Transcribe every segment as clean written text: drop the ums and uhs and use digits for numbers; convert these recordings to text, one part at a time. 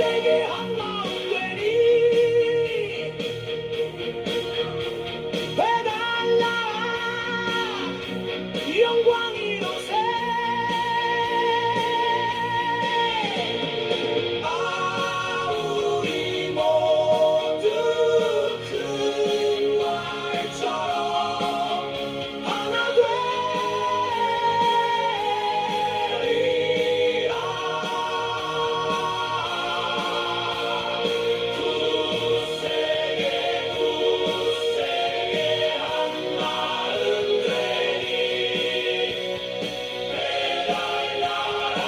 세계 한마음 되니 배달나라 영광이 요새 우리 모두 큰 말처럼 하나 되리라. 굳세게 한마음 되니 배달나라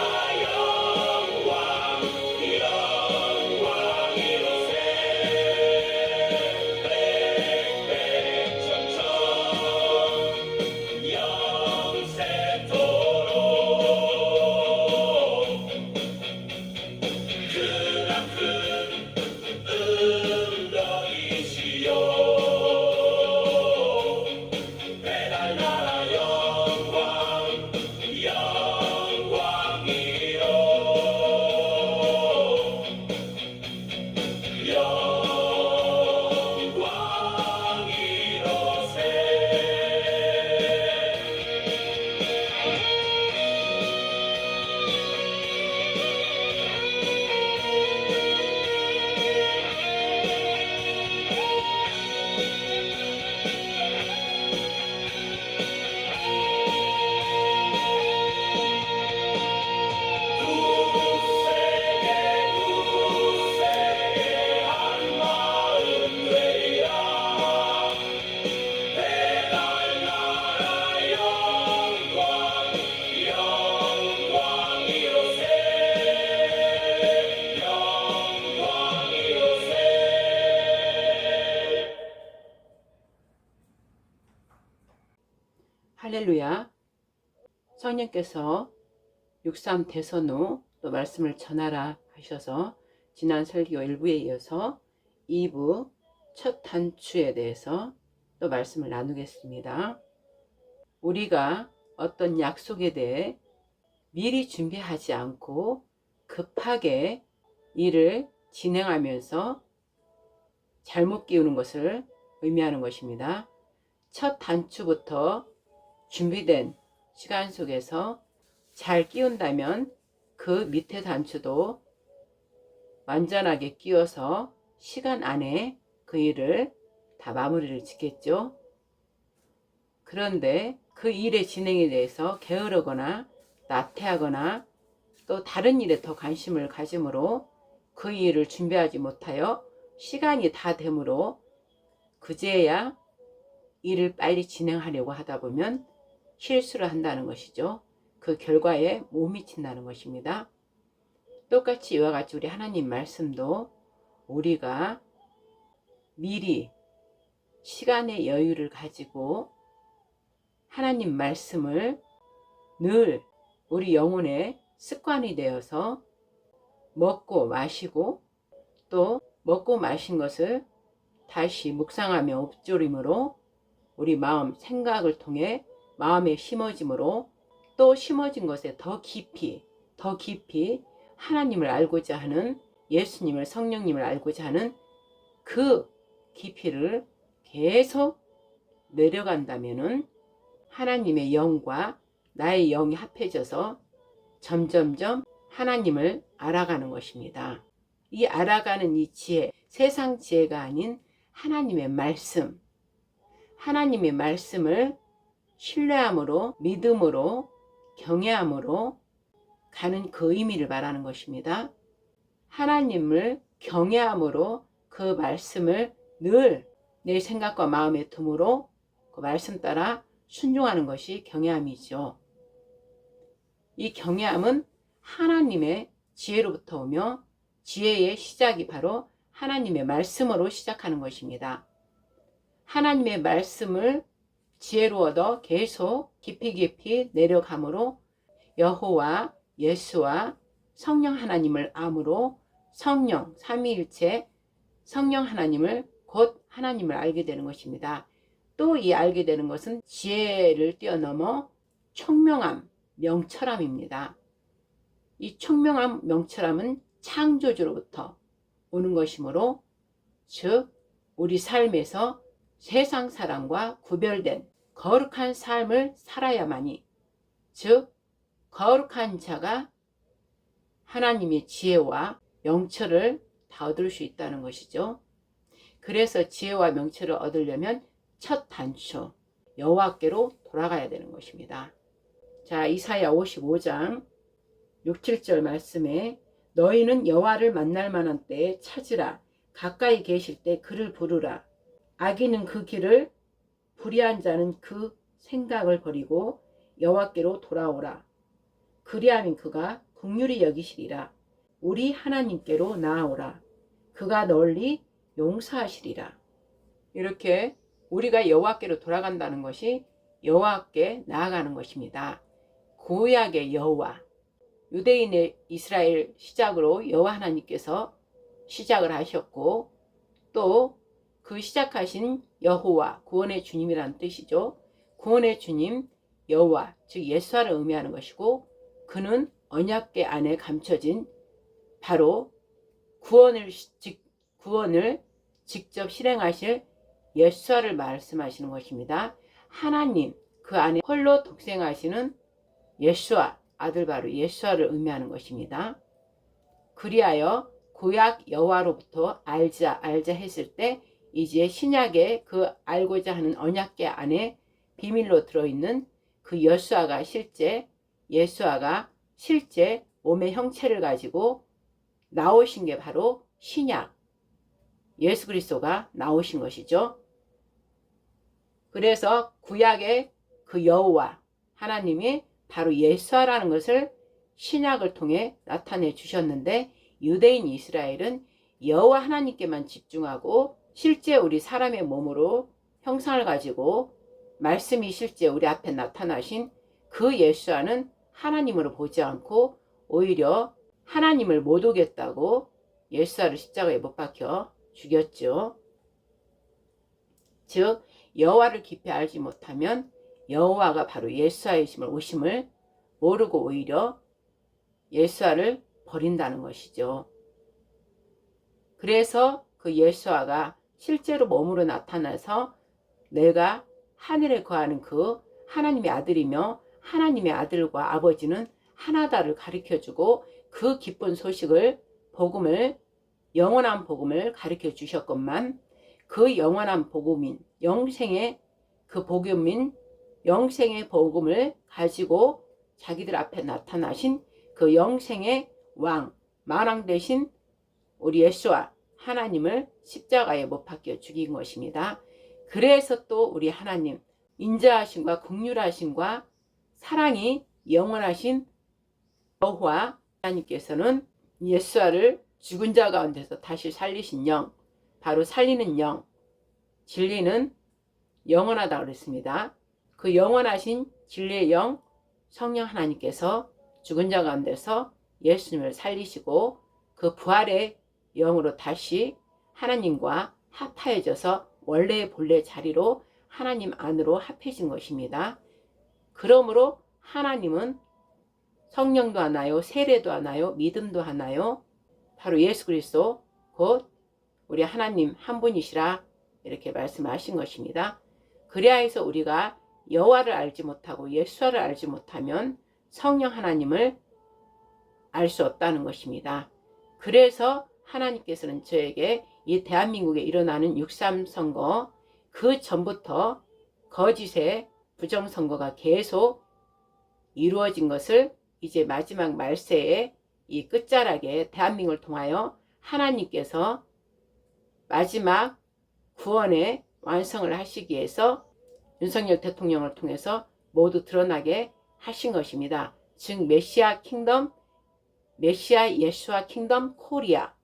영광이로새 백백천천 영세토록 크나큰 은덕이시여 배달나라 굳세게 한마음 되리라. 배달나라 영광이로새 할렐루야. 성령께서 63 대선 후 또 말씀을 전하라 하셔서 지난 설교 1부에 이어서 2부 첫 단추에 대해서 또 말씀을 나누겠습니다. 우리가 어떤 약속에 대해 미리 준비하지 않고 급하게 일을 진행하면서 잘못 끼우는 것을 의미하는 것입니다. 첫 단추부터 준비된 시간 속에서 잘 끼운다면 그 밑에 단추도 완전하게 끼워서 시간 안에 그 일을 다 마무리를 짓겠죠. 그런데 그 일의 진행에 대해서 게으르거나 나태하거나 또 다른 일에 더 관심을 가짐으로 그 일을 준비하지 못하여 시간이 다 되므로 그제야 일을 빨리 진행하려고 하다 보면 실수를 한다는 것이죠. 그 결과에 못 미친다는 것입니다. 똑같이 이와 같이 우리 하나님 말씀도 우리가 미리 시간의 여유를 가지고 하나님 말씀을 늘 우리 영혼의 습관이 되어서 먹고 마시고 또 먹고 마신 것을 다시 묵상하며 읊조림으로 우리 마음 생각을 통해 마음에 심어짐으로 또 심어진 것에 더 깊이 하나님을 알고자 하는 예수님을 성령님을 알고자 하는 그 깊이를 계속 내려간다면은 하나님의 영과 나의 영이 합해져서 점점점 하나님을 알아가는 것입니다. 이 알아가는 이 지혜, 세상 지혜가 아닌 하나님의 말씀을 신뢰함으로 믿음으로 경외함으로 가는 그 의미를 말하는 것입니다. 하나님을 경외함으로 그 말씀을 늘 내 생각과 마음에 둠으로 그 말씀 따라 순종하는 것이 경외함이죠. 이 경외함은 하나님의 지혜로부터 오며 지혜의 시작이 바로 하나님의 말씀으로 시작하는 것입니다. 하나님의 말씀을 지혜로 얻어 계속 깊이 내려감으로 여호와 예수와 성령 하나님을 암으로 성령 삼위일체 성령 하나님을 곧 하나님을 알게 되는 것입니다. 또 이 알게 되는 것은 지혜를 뛰어넘어 총명함, 명철함입니다. 이 총명함, 명철함은 창조주로부터 오는 것이므로, 즉 우리 삶에서 세상 사람과 구별된 거룩한 삶을 살아야만이, 즉 거룩한 자가 하나님의 지혜와 명철을 다 얻을 수 있다는 것이죠. 그래서 지혜와 명철을 얻으려면 첫 단추 여호와께로 돌아가야 되는 것입니다. 자, 이사야 55장 6, 7절 말씀에 너희는 여호와를 만날 만한 때에 찾으라. 가까이 계실 때 그를 부르라. 악인은 그 길을, 불의한 자는 그 생각을 버리고 여호와께로 돌아오라. 그리하면 그가 긍휼히 여기시리라. 우리 하나님께로 나아오라. 그가 널리 용서하시리라. 이렇게 우리가 여호와께로 돌아간다는 것이 여호와께 나아가는 것입니다. 구약의 여호와, 유대인의 이스라엘 시작으로 여호와 하나님께서 시작을 하셨고, 또 그 시작하신 여호와, 구원의 주님이라는 뜻이죠. 구원의 주님 여호와, 즉 예수와를 의미하는 것이고, 그는 언약궤 안에 감춰진 바로 구원을 직접 실행하실 예수와를 말씀하시는 것입니다. 하나님, 그 안에 홀로 독생하시는 예수와, 아들 바로 예수와를 의미하는 것입니다. 그리하여 구약 여호와로부터 알자 했을 때 이제 신약의 그 알고자 하는 언약궤 안에 비밀로 들어있는 그 예수와가 실제 몸의 형체를 가지고 나오신 게 바로 신약 예수 그리스도가 나오신 것이죠. 그래서 구약의 그 여호와 하나님이 바로 예수와라는 것을 신약을 통해 나타내 주셨는데, 유대인 이스라엘은 여호와 하나님께만 집중하고 실제 우리 사람의 몸으로 형상을 가지고 말씀이 실제 우리 앞에 나타나신 그 예수와는 하나님으로 보지 않고 오히려 하나님을 못 오겠다고 예수와를 십자가에 못 박혀 죽였죠. 즉 여호와를 깊이 알지 못하면 여호와가 바로 예수와의 오심을 모르고 오히려 예수와를 버린다는 것이죠. 그래서 그 예수와가 실제로 몸으로 나타나서 내가 하늘에 거하는 그 하나님의 아들이며 하나님의 아들과 아버지는 하나다를 가르쳐주고 그 기쁜 소식을, 복음을, 영원한 복음을 가르쳐 주셨건만, 그 영원한 복음인 영생의 그 복음인 영생의 복음을 가지고 자기들 앞에 나타나신 그 영생의 왕, 만왕 되신 우리 예수와 하나님을 십자가에 못 박혀 죽인 것입니다. 그래서 또 우리 하나님 인자하심과 긍휼하심과 사랑이 영원하신 여호와 하나님께서는 예수와를 죽은 자 가운데서 다시 살리신 영, 바로 살리는 영, 진리는 영원하다고 그랬습니다. 그 영원하신 진리의 영 성령 하나님께서 죽은 자 가운데서 예수님을 살리시고 그 부활의 영으로 다시 하나님과 합하여져서 원래의 본래 자리로 하나님 안으로 합해진 것입니다. 그러므로 하나님은 성령도 하나요, 세례도 하나요, 믿음도 하나요, 바로 예수 그리스도 곧 우리 하나님 한 분이시라 이렇게 말씀하신 것입니다. 그래야 해서 우리가 여호와를 알지 못하고 예수와를 알지 못하면 성령 하나님을 알 수 없다는 것입니다. 그래서 하나님께서는 저에게 이 대한민국에 일어나는 6.3 선거, 그 전부터 거짓의 부정선거가 계속 이루어진 것을 이제 마지막 말세에 이 끝자락에 대한민국을 통하여 하나님께서 마지막 구원의 완성을 하시기 위해서 윤석열 대통령을 통해서 모두 드러나게 하신 것입니다. 즉 메시아 킹덤, 메시아 예수와 킹덤 코리아,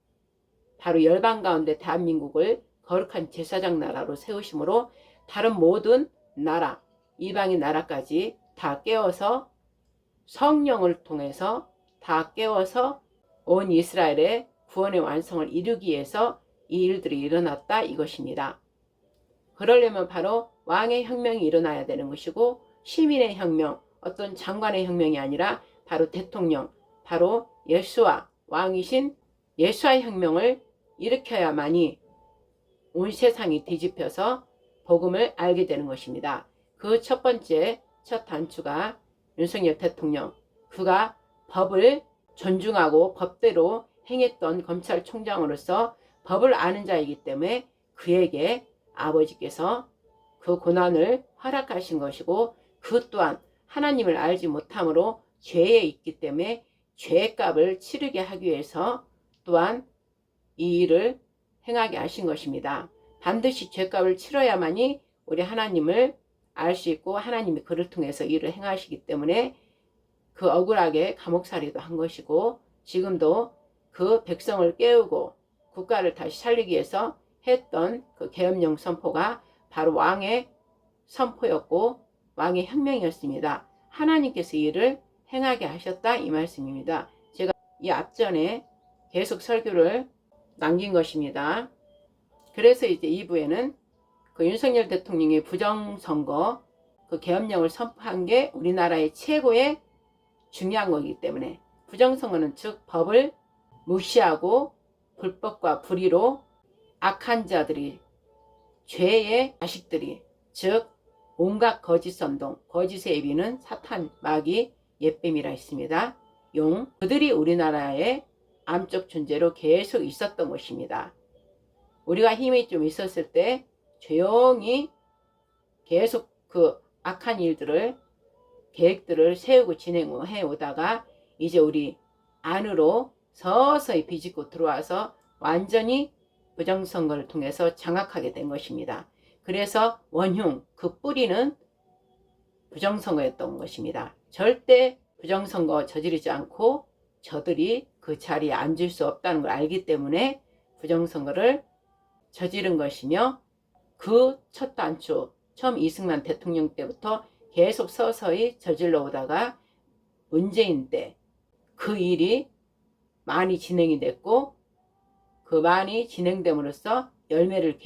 바로 열방 가운데 대한민국을 거룩한 제사장 나라로 세우심으로 다른 모든 나라, 이방인 나라까지 다 깨워서 성령을 통해서 다 깨워서 온 이스라엘의 구원의 완성을 이루기 위해서 이 일들이 일어났다 이것입니다. 그러려면 바로 왕의 혁명이 일어나야 되는 것이고, 시민의 혁명, 어떤 장관의 혁명이 아니라 바로 대통령, 바로 예수와 왕이신 예수와 혁명을 일으켜야만이 온 세상이 뒤집혀서 복음을 알게 되는 것입니다. 그 첫 번째 첫 단추가 윤석열 대통령, 그가 법을 존중하고 법대로 행했던 검찰총장으로서 법을 아는 자이기 때문에 그에게 아버지께서 그 고난을 허락하신 것이고, 그 또한 하나님을 알지 못함으로 죄에 있기 때문에 죄값을 치르게 하기 위해서 또한 이 일을 행하게 하신 것입니다. 반드시 죄값을 치러야만이 우리 하나님을 알 수 있고 하나님이 그를 통해서 일을 행하시기 때문에 그 억울하게 감옥살이도 한 것이고, 지금도 그 백성을 깨우고 국가를 다시 살리기 위해서 했던 그 계엄령 선포가 바로 왕의 선포였고 왕의 혁명이었습니다. 하나님께서 이를 행하게 하셨다, 이 말씀입니다. 제가 이 앞전에 계속 설교를 남긴 것입니다. 그래서 이제 2부에는 그 윤석열 대통령의 부정선거 그 계엄령을 선포한 게 우리나라의 최고의 중요한 거기 때문에, 부정선거는 즉 법을 무시하고 불법과 불의로 악한 자들이, 죄의 자식들이, 즉 온갖 거짓 선동, 거짓의 애비는 사탄, 마귀, 옛뱀이라 했습니다. 용, 그들이 우리나라의 암적 존재로 계속 있었던 것입니다. 우리가 힘이 좀 있었을 때 조용히 계속 그 악한 일들을, 계획들을 세우고 진행해 오다가 이제 우리 안으로 서서히 비집고 들어와서 완전히 부정선거를 통해서 장악하게 된 것입니다. 그래서 원흉, 그 뿌리는 부정선거였던 것입니다. 절대 부정선거 저지르지 않고 저들이 그 자리에 앉을 수 없다는 걸 알기 때문에 부정선거를 저지른 것이며, 그 첫 단추, 처음 이승만 대통령 때부터 계속 서서히 저질러 오다가 문재인 때 그 일이 많이 진행이 됐고, 그 많이 진행됨으로써 열매를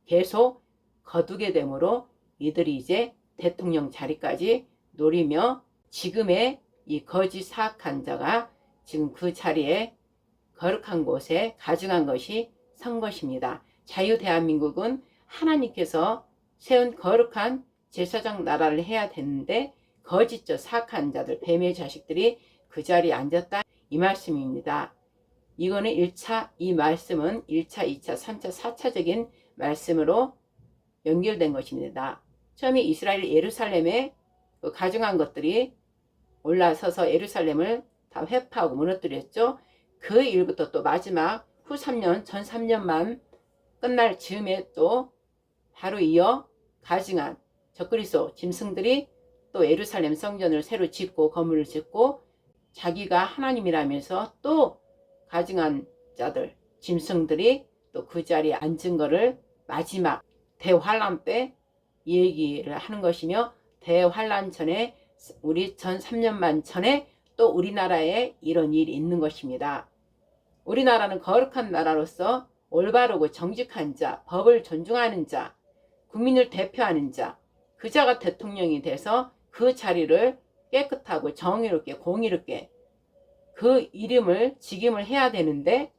계속 거두게 되므로 이들이 이제 대통령 자리까지 노리며 지금의 이 거짓 사악한 자가 지금 그 자리에 거룩한 곳에 가증한 것이 선 것입니다. 자유대한민국은 하나님께서 세운 거룩한 제사장 나라를 해야 되는데 거짓적 사악한 자들, 뱀의 자식들이 그 자리에 앉았다, 이 말씀입니다. 이거는 1차, 이 말씀은 1차, 2차, 3차, 4차적인 말씀으로 연결된 것입니다. 처음에 이스라엘 예루살렘에 그 가증한 것들이 올라서서 예루살렘을 다 회파하고 무너뜨렸죠. 그 일부터 또 마지막 후 3년, 전 3년만 끝날 즈음에 또 바로 이어 가증한 적그리스도 짐승들이 또 예루살렘 성전을 새로 짓고 건물을 짓고 자기가 하나님이라면서 또 가증한 자들, 짐승들이 또 그 자리에 앉은 거를 마지막 대환란 때 얘기를 하는 것이며, 대환란 전에 우리 전 3년만 전에 또 우리나라에 이런 일이 있는 것입니다. 우리나라는 거룩한 나라로서 올바르고 정직한 자, 법을 존중하는 자, 국민을 대표하는 자, 그 자가 대통령이 돼서 그 자리를 깨끗하고 정의롭게 공의롭게 그 이름을 직임을 해야 되는데,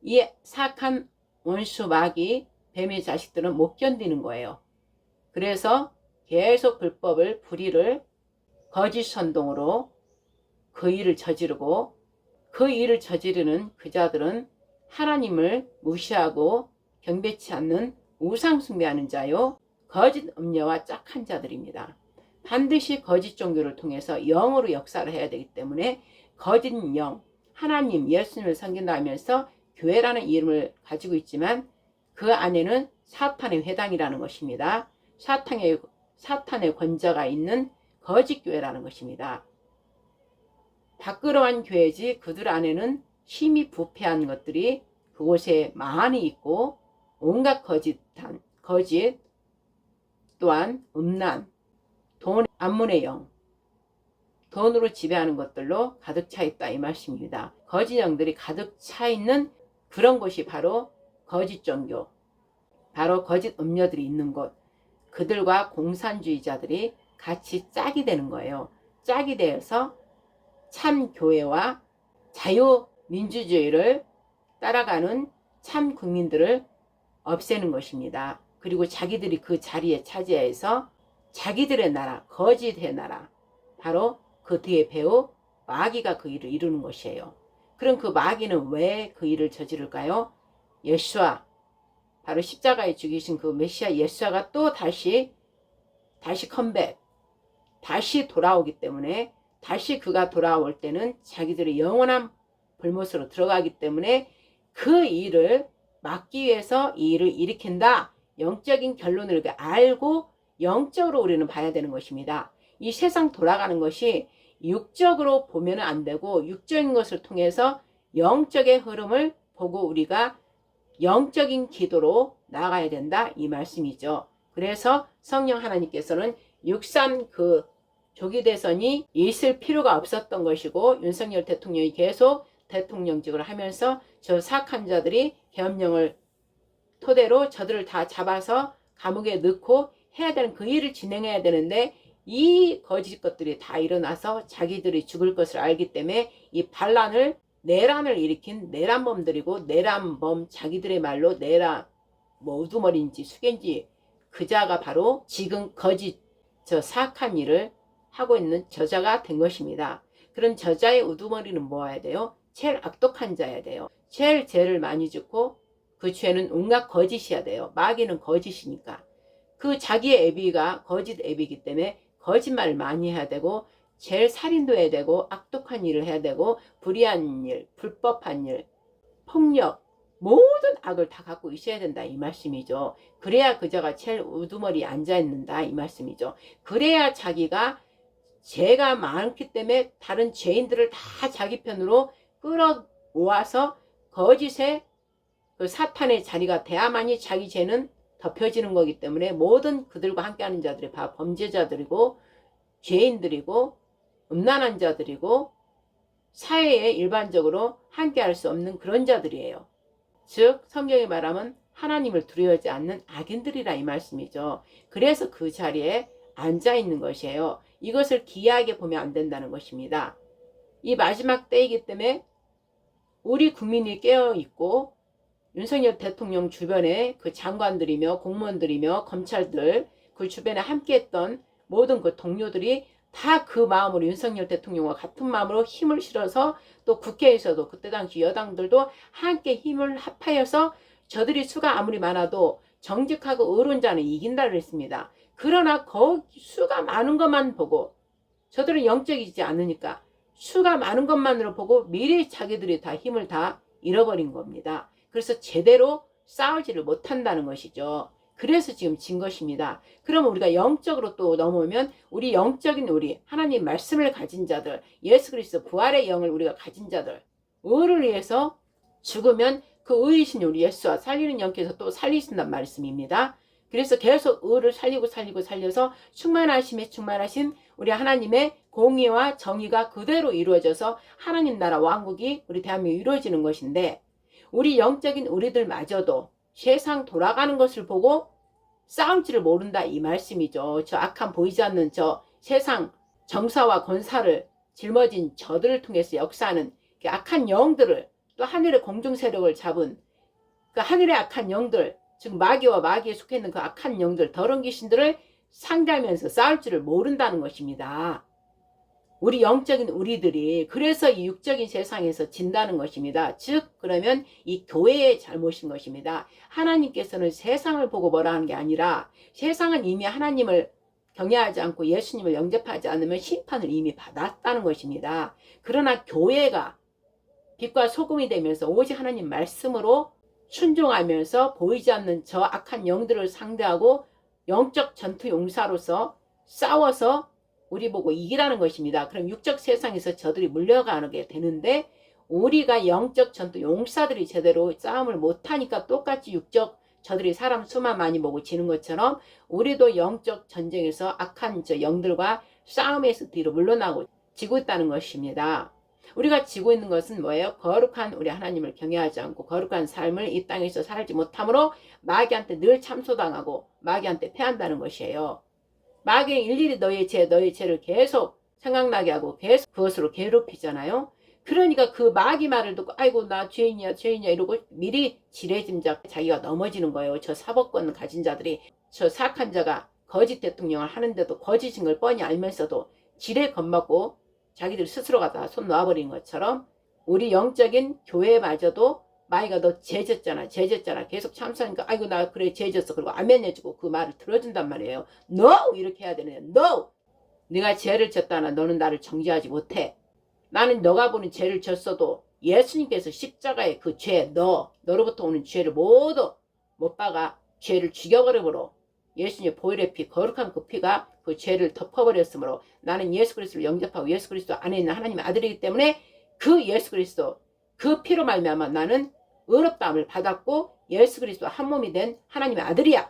이 사악한 원수 마귀 뱀의 자식들은 못 견디는 거예요. 그래서 계속 불법을, 불의를 거짓 선동으로 그 일을 저지르고, 그 일을 저지르는 그 자들은 하나님을 무시하고 경배치 않는 우상 숭배하는 자요, 거짓 음녀와 짝한 자들입니다. 반드시 거짓 종교를 통해서 영으로 역사를 해야 되기 때문에 거짓 영, 하나님, 예수님을 섬긴다 하면서 교회라는 이름을 가지고 있지만 그 안에는 사탄의 회당이라는 것입니다. 사탄의 권자가 있는 거짓 교회라는 것입니다. 밖으로한 교회지 그들 안에는 심히 부패한 것들이 그곳에 많이 있고, 온갖 거짓, 또한 음란, 돈, 암문의 영, 돈으로 지배하는 것들로 가득 차 있다, 이 말씀입니다. 거짓 영들이 가득 차 있는 그런 곳이 바로 거짓 종교, 바로 거짓 음녀들이 있는 곳, 그들과 공산주의자들이 같이 짝이 되는 거예요. 짝이 되어서 참 교회와 자유 민주주의를 따라가는 참 국민들을 없애는 것입니다. 그리고 자기들이 그 자리에 차지해서 자기들의 나라, 거짓의 나라, 바로 그 뒤에 배우 마귀가 그 일을 이루는 것이에요. 그럼 그 마귀는 왜 그 일을 저지를까요? 예수와, 바로 십자가에 죽이신 그 메시아 예수가 또 다시 컴백, 다시 돌아오기 때문에, 다시 그가 돌아올 때는 자기들의 영원한 불못으로 들어가기 때문에 그 일을 막기 위해서 이 일을 일으킨다. 영적인 결론을 알고 영적으로 우리는 봐야 되는 것입니다. 이 세상 돌아가는 것이 육적으로 보면 안 되고 육적인 것을 통해서 영적의 흐름을 보고 우리가 영적인 기도로 나아가야 된다, 이 말씀이죠. 그래서 성령 하나님께서는 육산 그 조기 대선이 있을 필요가 없었던 것이고, 윤석열 대통령이 계속 대통령직을 하면서 저 사악한 자들이 계엄령을 토대로 저들을 다 잡아서 감옥에 넣고 해야 되는 그 일을 진행해야 되는데, 이 거짓 것들이 다 일어나서 자기들이 죽을 것을 알기 때문에 이 반란을, 내란을 일으킨 내란범들이고, 내란범, 자기들의 말로 내란, 우두머리인지 숙인지 그 자가 바로 지금 거짓 저 사악한 일을 하고 있는 저자가 된 것입니다. 그런 저자의 우두머리는 뭐여야 돼요? 제일 악독한 자여야 돼요. 제일 죄를 많이 짓고 그 죄는 온갖 거짓이어야 돼요. 마귀는 거짓이니까. 그 자기의 애비가 거짓 애비이기 때문에 거짓말을 많이 해야 되고, 제일 살인도 해야 되고, 악독한 일을 해야 되고, 불의한 일, 불법한 일, 폭력, 모든 악을 다 갖고 있어야 된다, 이 말씀이죠. 그래야 그자가 제일 우두머리에 앉아있는다, 이 말씀이죠. 그래야 자기가 죄가 많기 때문에 다른 죄인들을 다 자기 편으로 끌어모아서 거짓의 그 사탄의 자리가 돼야만이 자기 죄는 덮여지는 거기 때문에, 모든 그들과 함께하는 자들이 다 범죄자들이고 죄인들이고 음란한 자들이고 사회에 일반적으로 함께할 수 없는 그런 자들이에요. 즉 성경이 말하면 하나님을 두려워하지 않는 악인들이라, 이 말씀이죠. 그래서 그 자리에 앉아있는 것이에요. 이것을 기이하게 보면 안 된다는 것입니다. 이 마지막 때이기 때문에 우리 국민이 깨어있고, 윤석열 대통령 주변에 그 장관들이며 공무원들이며 검찰들, 그 주변에 함께했던 모든 그 동료들이 다 그 마음으로 윤석열 대통령과 같은 마음으로 힘을 실어서, 또 국회에서도 그때 당시 여당들도 함께 힘을 합하여서 저들이 수가 아무리 많아도 정직하고 의로운 자는 이긴다 그랬습니다. 그러나 수가 많은 것만 보고, 저들은 영적이지 않으니까 수가 많은 것만으로 보고 미리 자기들이 다 힘을 다 잃어버린 겁니다. 그래서 제대로 싸우지를 못한다는 것이죠. 그래서 지금 진 것입니다. 그러면 우리가 영적으로 또 넘어오면, 우리 영적인 우리 하나님 말씀을 가진 자들, 예수 그리스도 부활의 영을 우리가 가진 자들, 의를 위해서 죽으면 그 의이신 우리 예수와 살리는 영께서 또 살리신단 말씀입니다. 그래서 계속 의를 살려서 충만하신 우리 하나님의 공의와 정의가 그대로 이루어져서 하나님 나라 왕국이 우리 대한민국에 이루어지는 것인데, 우리 영적인 우리들마저도 세상 돌아가는 것을 보고 싸울 줄을 모른다, 이 말씀이죠. 저 악한 보이지 않는 저 세상 정사와 권사를 짊어진 저들을 통해서 역사하는 그 악한 영들을, 또 하늘의 공중 세력을 잡은 그 하늘의 악한 영들, 즉 마귀와 마귀에 속해 있는 그 악한 영들, 더러운 귀신들을 상대하면서 싸울 줄을 모른다는 것입니다. 우리 영적인 우리들이 그래서 이 육적인 세상에서 진다는 것입니다. 즉 그러면 이 교회의 잘못인 것입니다. 하나님께서는 세상을 보고 뭐라 하는 게 아니라, 세상은 이미 하나님을 경외하지 않고 예수님을 영접하지 않으면 심판을 이미 받았다는 것입니다. 그러나 교회가 빛과 소금이 되면서 오직 하나님 말씀으로 순종하면서 보이지 않는 저 악한 영들을 상대하고 영적 전투 용사로서 싸워서 우리 보고 이기라는 것입니다. 그럼 육적 세상에서 저들이 물려가게 되는데, 우리가 영적 전투 용사들이 제대로 싸움을 못하니까 똑같이 육적 저들이 사람 수만 많이 보고 지는 것처럼, 우리도 영적 전쟁에서 악한 저 영들과 싸움에서 뒤로 물러나고 지고 있다는 것입니다. 우리가 지고 있는 것은 뭐예요? 거룩한 우리 하나님을 경외하지 않고 거룩한 삶을 이 땅에서 살지 못함으로 마귀한테 늘 참소당하고 마귀한테 패한다는 것이에요. 마귀는 일일이 너의 죄를 계속 생각나게 하고 계속 그것으로 괴롭히잖아요. 그러니까 그 마귀 말을 듣고 아이고 나 죄인이야 죄인이야 이러고 미리 지레짐작 자기가 넘어지는 거예요. 저 사법권 가진 자들이 저 사악한 자가 거짓 대통령을 하는데도 거짓인 걸 뻔히 알면서도 지레 겁먹고 자기들 스스로가 다 손 놔버린 것처럼 우리 영적인 교회마저도 마귀가 너 죄졌잖아 계속 참수하니까 아이고 나 그래 죄졌어 그리고 아멘 해주고 그 말을 들어준단 말이에요. No! 이렇게 해야 되는데 No! 네가 죄를 졌다나 너는 나를 정죄하지 못해. 나는 너가 보는 죄를 졌어도 예수님께서 십자가에 그 죄 너로부터 오는 죄를 모두 못 박아 죄를 죽여버려버려 예수님의 보혈의 피 거룩한 그 피가 그 죄를 덮어버렸으므로 나는 예수 그리스도를 영접하고 예수 그리스도 안에 있는 하나님의 아들이기 때문에 그 예수 그리스도 그 피로 말미암아 나는 의롭다함을 받았고 예수 그리스도 한 몸이 된 하나님의 아들이야.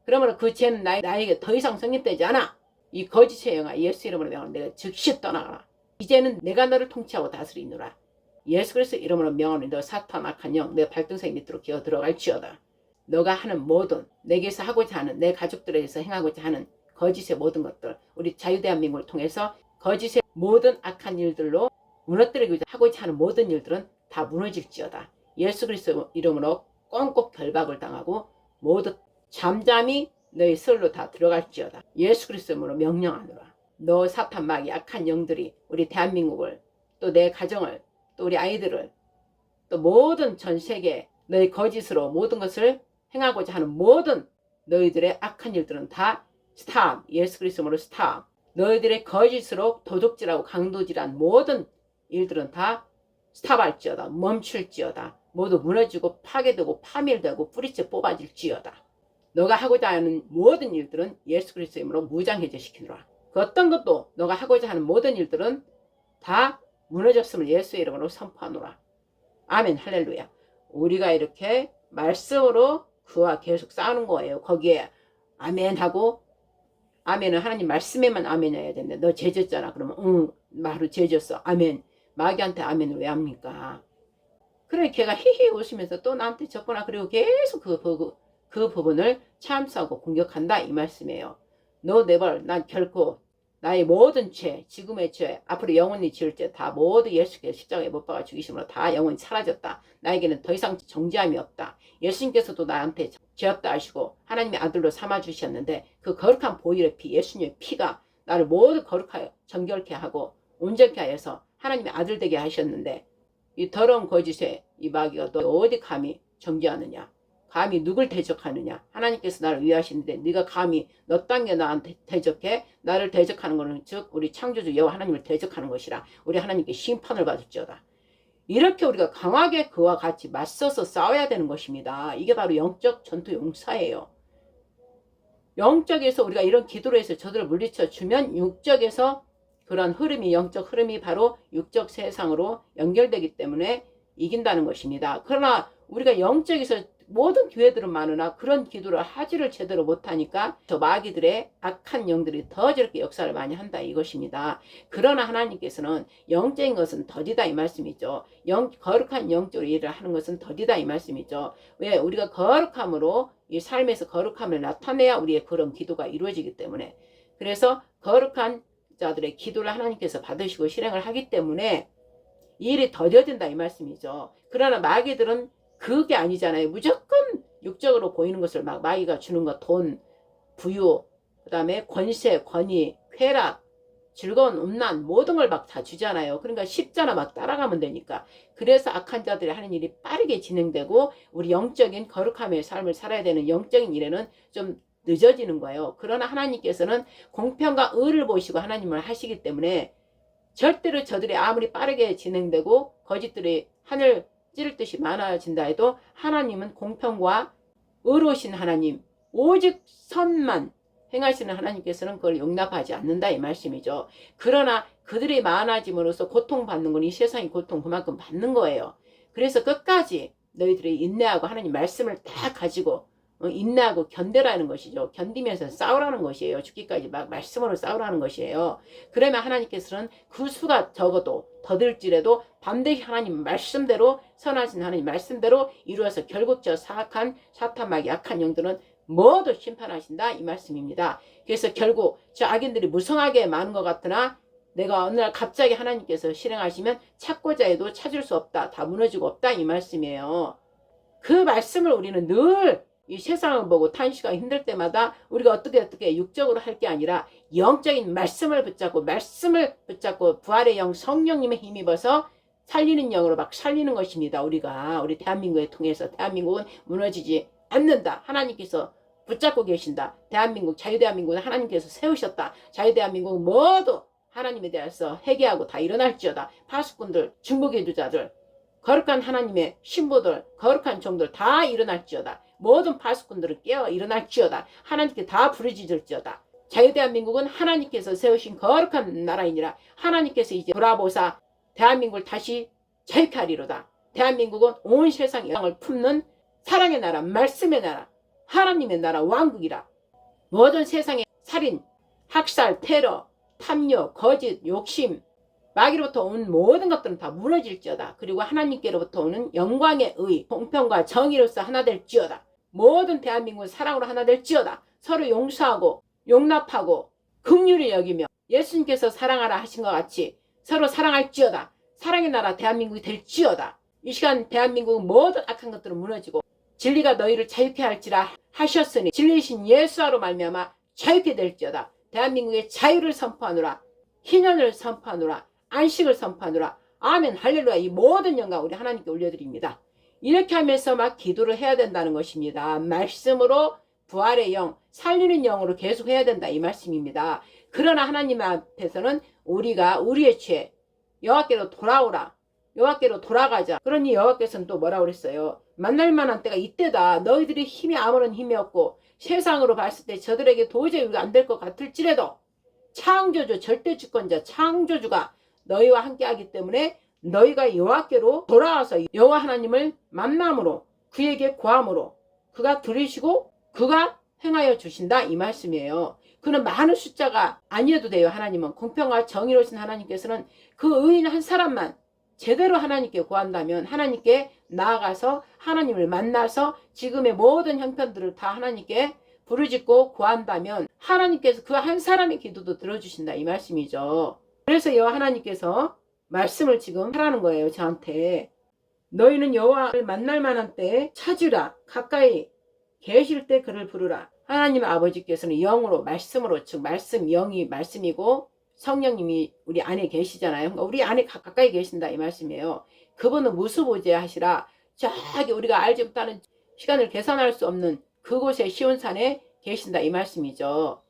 그러므로 그 죄는 나에게 더 이상 성립되지 않아. 이 거짓의 영아 예수 이름으로 명하노라. 내가 즉시 떠나가라. 이제는 내가 너를 통치하고 다스리노라. 예수 그리스도 이름으로 명하노니 너 사탄 악한 영 내 발등상 밑으로 기어 들어갈지어다. 너가 하는 모든 내게서 하고자 하는 내 가족들에게서 행하고자 하는 거짓의 모든 것들 우리 자유대한민국을 통해서 거짓의 모든 악한 일들로 무너뜨리고자 하고자 하는 모든 일들은 다 무너질지어다. 예수 그리스도 이름으로 꽁꽁 결박을 당하고 모두 잠잠히 너희 설로 다 들어갈지어다. 예수 그리스도 이름으로 명령하노라. 너 사탄 마귀 악한 영들이 우리 대한민국을 또 내 가정을 또 우리 아이들을 또 모든 전 세계 너희 거짓으로 모든 것을 행하고자 하는 모든 너희들의 악한 일들은 다 스탑. 예수 그리스도로 스탑. 너희들의 거짓으로 도둑질하고 강도질한 모든 일들은 다 스탑할지어다. 멈출지어다. 모두 무너지고 파괴되고 파멸되고 뿌리째 뽑아질지어다. 너가 하고자 하는 모든 일들은 예수 그리스도의 이름으로 무장해제시키노라. 그 어떤 것도 너가 하고자 하는 모든 일들은 다 무너졌음을 예수의 이름으로 선포하노라. 아멘 할렐루야. 우리가 이렇게 말씀으로 그와 계속 싸우는 거예요. 거기에 아멘하고 아멘은 하나님 말씀에만 아멘해야 되는데 너 죄졌잖아. 그러면 응 바로 죄졌어. 아멘. 마귀한테 아멘을 왜 합니까? 그래 걔가 히히 웃으면서 또 나한테 졌구나. 그리고 계속 그 부분을 참수하고 공격한다 이 말씀이에요. 너 네벌 난 결코 나의 모든 죄 지금의 죄 앞으로 영원히 지을 죄 다 모두 예수께서 십자가에 못 박아 죽이심으로 다 영원히 사라졌다. 나에게는 더 이상 정죄함이 없다. 예수님께서도 나한테 죄 없다 하시고 하나님의 아들로 삼아주셨는데 그 거룩한 보혈의 피 예수님의 피가 나를 모두 거룩하여 정결케 하고 온전케 하여서 하나님의 아들 되게 하셨는데 이 더러운 거짓에 이 마귀가 너 어디 감히 정죄하느냐. 감히 누굴 대적하느냐. 하나님께서 나를 위하시는데 네가 감히 너 땅에 나한테 대적해. 나를 대적하는 것은 즉 우리 창조주 여호와 하나님을 대적하는 것이라. 우리 하나님께 심판을 받을지어다. 이렇게 우리가 강하게 그와 같이 맞서서 싸워야 되는 것입니다. 이게 바로 영적 전투 용사예요. 영적에서 우리가 이런 기도로 해서 저들을 물리쳐 주면 육적에서 그런 흐름이 영적 흐름이 바로 육적 세상으로 연결되기 때문에 이긴다는 것입니다. 그러나 우리가 영적에서 모든 교회들은 많으나 그런 기도를 하지를 제대로 못하니까 저 마귀들의 악한 영들이 더 저렇게 역사를 많이 한다 이것입니다. 그러나 하나님께서는 영적인 것은 더디다 이 말씀이죠. 거룩한 영적으로 일을 하는 것은 더디다 이 말씀이죠. 왜? 우리가 거룩함으로 이 삶에서 거룩함을 나타내야 우리의 그런 기도가 이루어지기 때문에 그래서 거룩한 자들의 기도를 하나님께서 받으시고 실행을 하기 때문에 이 일이 더뎌진다 이 말씀이죠. 그러나 마귀들은 그게 아니잖아요. 무조건 육적으로 보이는 것을 막 마귀가 주는 것, 돈, 부유, 그 다음에 권세, 권위, 쾌락, 즐거운 음란 모든 걸 막 다 주잖아요. 그러니까 쉽잖아. 막 따라가면 되니까. 그래서 악한 자들이 하는 일이 빠르게 진행되고 우리 영적인 거룩함의 삶을 살아야 되는 영적인 일에는 좀 늦어지는 거예요. 그러나 하나님께서는 공평과 의를 보시고 하나님을 하시기 때문에 절대로 저들이 아무리 빠르게 진행되고 거짓들이 하늘 찌를 듯이 많아진다 해도 하나님은 공평과 의로우신 하나님 오직 선만 행하시는 하나님께서는 그걸 용납하지 않는다 이 말씀이죠. 그러나 그들이 많아짐으로써 고통받는 건 이 세상의 고통 그만큼 받는 거예요. 그래서 끝까지 너희들이 인내하고 하나님 말씀을 다 가지고 인내하고 견뎌라는 것이죠. 견디면서 싸우라는 것이에요. 죽기까지 막 말씀으로 싸우라는 것이에요. 그러면 하나님께서는 그 수가 적어도 더들지라도 반드시 하나님 말씀대로 선하신 하나님 말씀대로 이루어서 결국 저 사악한 사탄마귀 악한 영들은 모두 심판하신다 이 말씀입니다. 그래서 결국 저 악인들이 무성하게 많은 것 같으나 내가 어느 날 갑자기 하나님께서 실행하시면 찾고자 해도 찾을 수 없다. 다 무너지고 없다. 이 말씀이에요. 그 말씀을 우리는 늘 이 세상을 보고 탄식하기 힘들 때마다 우리가 어떻게 육적으로 할 게 아니라 영적인 말씀을 붙잡고 부활의 영 성령님의 힘입어서 살리는 영으로 막 살리는 것입니다. 우리 대한민국에 통해서 대한민국은 무너지지 않는다. 하나님께서 붙잡고 계신다. 자유대한민국은 하나님께서 세우셨다. 자유대한민국은 모두 하나님에 대해서 회개하고 다 일어날지어다. 파수꾼들, 중보기도자들, 거룩한 하나님의 신부들, 거룩한 종들 다 일어날지어다. 모든 파수꾼들은 깨어 일어날지어다. 하나님께 다 부르짖을지어다. 자유대한민국은 하나님께서 세우신 거룩한 나라이니라. 하나님께서 이제 돌아보사 대한민국을 다시 자유케 하리로다. 대한민국은 온 세상 영을 품는 사랑의 나라, 말씀의 나라, 하나님의 나라, 왕국이라. 모든 세상의 살인, 학살, 테러, 탐욕, 거짓, 욕심, 마귀로부터 온 모든 것들은 다 무너질지어다. 그리고 하나님께로부터 오는 영광의 의, 공평과 정의로서 하나 될지어다. 모든 대한민국은 사랑으로 하나 될지어다. 서로 용서하고 용납하고 긍휼히 여기며 예수님께서 사랑하라 하신 것 같이 서로 사랑할지어다. 사랑의 나라 대한민국이 될지어다. 이 시간 대한민국은 모든 악한 것들은 무너지고 진리가 너희를 자유케 할지라 하셨으니 진리이신 예수로 말미암아 자유케 될지어다. 대한민국의 자유를 선포하노라. 희년을 선포하노라. 안식을 선포하노라. 아멘 할렐루야. 이 모든 영광 우리 하나님께 올려드립니다. 이렇게 하면서 막 기도를 해야 된다는 것입니다. 말씀으로 부활의 영, 살리는 영으로 계속 해야 된다 이 말씀입니다. 그러나 하나님 앞에서는 우리가 우리의 죄, 여호와께로 돌아오라. 여호와께로 돌아가자. 그러니 여호와께서는 또 뭐라고 그랬어요? 만날 만한 때가 이때다. 너희들이 힘이 아무런 힘이 없고 세상으로 봤을 때 저들에게 도저히 안 될 것 같을지라도 창조주, 절대 주권자, 창조주가 너희와 함께하기 때문에 너희가 여호와께로 돌아와서 여호와 하나님을 만남으로 그에게 구함으로 그가 들으시고 그가 행하여 주신다 이 말씀이에요. 그는 많은 숫자가 아니어도 돼요. 하나님은 공평과 정의로우신 하나님께서는 그 의인 한 사람만 제대로 하나님께 구한다면 하나님께 나아가서 하나님을 만나서 지금의 모든 형편들을 다 하나님께 부르짖고 구한다면 하나님께서 그 한 사람의 기도도 들어주신다 이 말씀이죠. 그래서 여호와 하나님께서 말씀을 지금 하라는 거예요. 저한테 너희는 여호와를 만날 만한 때에 찾으라. 가까이 계실 때 그를 부르라. 하나님 아버지께서는 영으로 말씀으로 즉 말씀 영이 말씀이고 성령님이 우리 안에 계시잖아요. 그러니까 우리 안에 가까이 계신다 이 말씀이에요. 그분은 무수보재하시라. 저기 우리가 알지 못하는 시간을 계산할 수 없는 그곳에 시온산에 계신다 이 말씀이죠.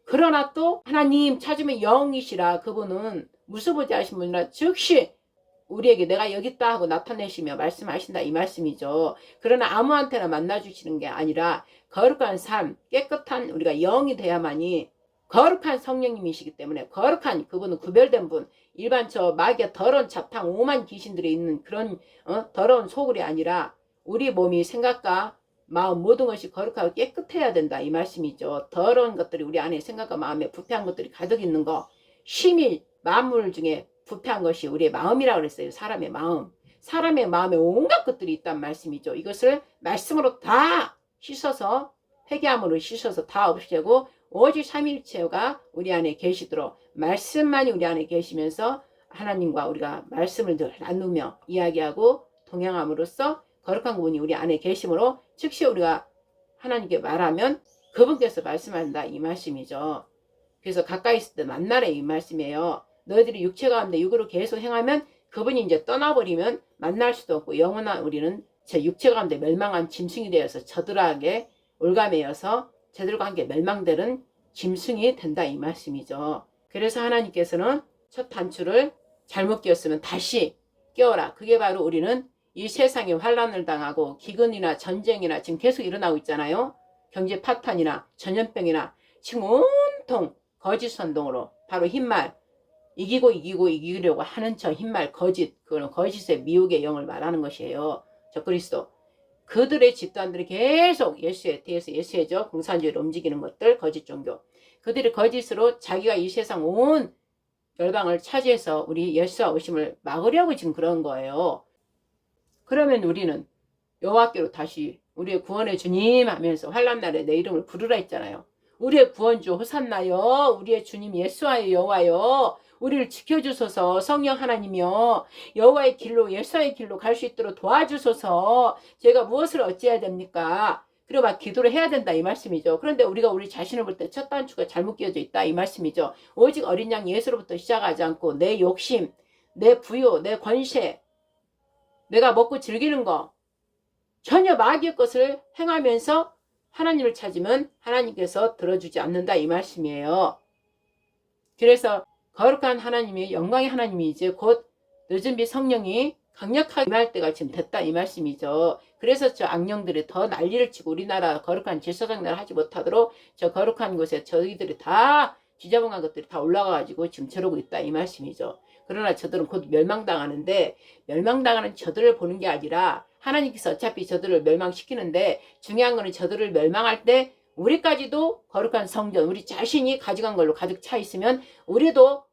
그러나 또 하나님 찾으면 영이시라. 그분은 무수보재하신 분이라 즉시 우리에게 내가 여기 있다 하고 나타내시며 말씀하신다 이 말씀이죠. 그러나 아무한테나 만나주시는 게 아니라 거룩한 삶, 깨끗한 우리가 영이 돼야만이 거룩한 성령님이시기 때문에 거룩한 그분은 구별된 분, 일반 저 마귀가 더러운 잡탕 오만 귀신들이 있는 그런 더러운 소굴이 아니라 우리 몸이 생각과 마음 모든 것이 거룩하고 깨끗해야 된다 이 말씀이죠. 더러운 것들이 우리 안에 생각과 마음에 부패한 것들이 가득 있는 거, 심히 만물 중에 부패한 것이 우리의 마음이라고 그랬어요. 사람의 마음. 사람의 마음에 온갖 것들이 있단 말씀이죠. 이것을 말씀으로 다 씻어서 회개함으로 씻어서 다 없애고 오직 삼위일체가 우리 안에 계시도록 말씀만이 우리 안에 계시면서 하나님과 우리가 말씀을 늘 나누며 이야기하고 동행함으로써 거룩한 그분이 우리 안에 계심으로 즉시 우리가 하나님께 말하면 그분께서 말씀한다 이 말씀이죠. 그래서 가까이 있을 때 만나라 이 말씀이에요. 너희들이 육체 가운데 육으로 계속 행하면 그분이 이제 떠나버리면 만날 수도 없고 영원한 우리는 제 육체 가운데 멸망한 짐승이 되어서 저들에게 올가매여서 저들과 함께 멸망되는 짐승이 된다 이 말씀이죠. 그래서 하나님께서는 첫 단추를 잘못 끼웠으면 다시 끼워라. 그게 바로 우리는 이 세상에 환난을 당하고 기근이나 전쟁이나 지금 계속 일어나고 있잖아요. 경제 파탄이나 전염병이나 지금 온통 거짓 선동으로 바로 흰말 이기려고 하는 저 흰말 거짓 그거는 거짓의 미혹의 영을 말하는 것이에요. 저 그리스도 그들의 집단들이 계속 예수에 대해서 예수의죠 공산주의로 움직이는 것들 거짓 종교 그들이 거짓으로 자기가 이 세상 온 열방을 차지해서 우리 예수와 오심을 막으려고 지금 그런 거예요. 그러면 우리는 여호와께로 다시 우리의 구원의 주님 하면서 환난날에 내 이름을 부르라 했잖아요. 우리의 구원주 호산나요. 우리의 주님 예수와요 여호와요. 우리를 지켜주소서. 성령 하나님이여, 여호와의 길로 예수의 길로 갈 수 있도록 도와주소서. 제가 무엇을 어찌해야 됩니까? 그리고 막 기도를 해야 된다 이 말씀이죠. 그런데 우리가 우리 자신을 볼 때 첫 단추가 잘못 끼워져 있다 이 말씀이죠. 오직 어린 양 예수로부터 시작하지 않고 내 욕심, 내 부요, 내 권세, 내가 먹고 즐기는 거 전혀 마귀의 것을 행하면서 하나님을 찾으면 하나님께서 들어주지 않는다 이 말씀이에요. 그래서 거룩한 하나님이, 영광의 하나님이 이제 곧 늦은 빛 성령이 강력하게 임할 때가 지금 됐다 이 말씀이죠. 그래서 저 악령들이 더 난리를 치고 우리나라 거룩한 제사장날을 하지 못하도록 저 거룩한 곳에 저희들이 다 지저분한 것들이 다 올라가가지고 지금 저러고 있다 이 말씀이죠. 그러나 저들은 곧 멸망당하는데, 멸망당하는 저들을 보는 게 아니라 하나님께서 어차피 저들을 멸망시키는데, 중요한 거는 저들을 멸망할 때 우리까지도 거룩한 성전, 우리 자신이 가져간 걸로 가득 차 있으면 우리도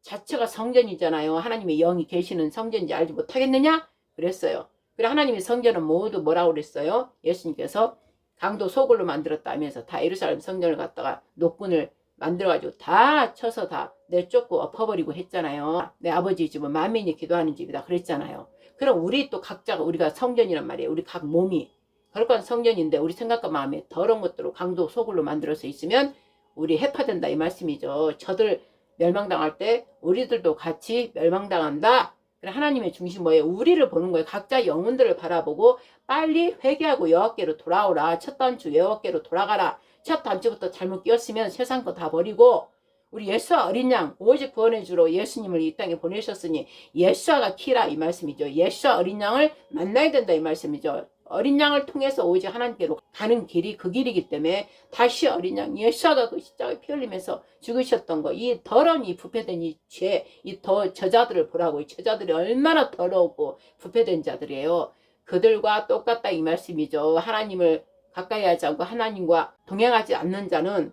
자체가 성전이잖아요. 하나님의 영이 계시는 성전인지 알지 못하겠느냐? 그랬어요. 그래 하나님의 성전은 모두 뭐라고 그랬어요? 예수님께서 강도 소굴로 만들었다 하면서 다 예루살렘 성전을 갖다가 녹분을 만들어가지고 다 쳐서 다 내쫓고 엎어버리고 했잖아요. 내 아버지 집은 만민이 기도하는 집이다 그랬잖아요. 그럼 우리 또 각자가 우리가 성전이란 말이에요. 우리 각 몸이 거룩한 성전인데 우리 생각과 마음에 더러운 것들로 강도 소굴로 만들어서 있으면 우리 해파된다 이 말씀이죠. 저들 멸망당할 때 우리들도 같이 멸망당한다. 하나님의 중심 뭐예요? 우리를 보는 거예요. 각자 영혼들을 바라보고 빨리 회개하고 여호와께로 돌아오라. 첫 단추 여호와께로 돌아가라. 첫 단추부터 잘못 끼었으면 세상 거 다 버리고 우리 예수와 어린 양 오직 구원의 주로 예수님을 이 땅에 보내셨으니 예수와가 키라 이 말씀이죠. 예수와 어린 양을 만나야 된다 이 말씀이죠. 어린 양을 통해서 오직 하나님께로 가는 길이 그 길이기 때문에 다시 어린 양 예수와가 그 십자가에 피 흘리면서 죽으셨던 거, 이 더러운 이 부패된 이 죄, 이 저자들을 보라고. 이 저자들이 얼마나 더러우고 부패된 자들이에요. 그들과 똑같다 이 말씀이죠. 하나님을 가까이 하지 않고 하나님과 동행하지 않는 자는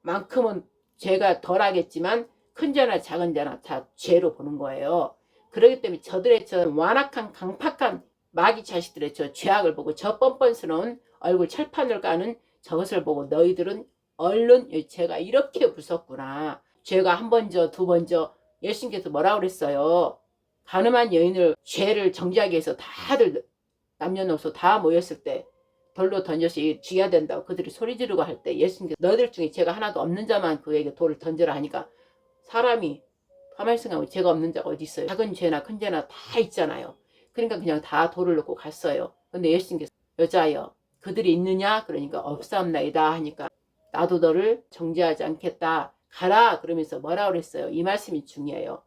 저들만큼은 죄가 덜하겠지만 큰 죄나 작은 죄나 다 죄로 보는 거예요. 그렇기 때문에 저들의 저 완악한 강팍한 마귀 자식들의 저 죄악을 보고 저 뻔뻔스러운 얼굴 철판을 까는 저것을 보고 너희들은 얼른 죄가 이렇게 무섭구나. 죄가 한 번 져, 두 번 져. 예수님께서 뭐라고 그랬어요? 가늠한 여인을 죄를 정지하기 위해서 다들 남녀노소 다 모였을 때 돌로 던져서 죽여야 된다고 그들이 소리 지르고 할 때 예수님께서 너희들 중에 죄가 하나도 없는 자만 그에게 돌을 던져라 하니까 사람이 가만히 생각하면 죄가 없는 자가 어디 있어요? 작은 죄나 큰 죄나 다 있잖아요. 그러니까 그냥 다 돌을 놓고 갔어요. 근데 예수님께서 여자여 그들이 있느냐? 그러니까 없사옵나이다 하니까 나도 너를 정죄하지 않겠다. 가라. 그러면서 뭐라 그랬어요? 이 말씀이 중요해요.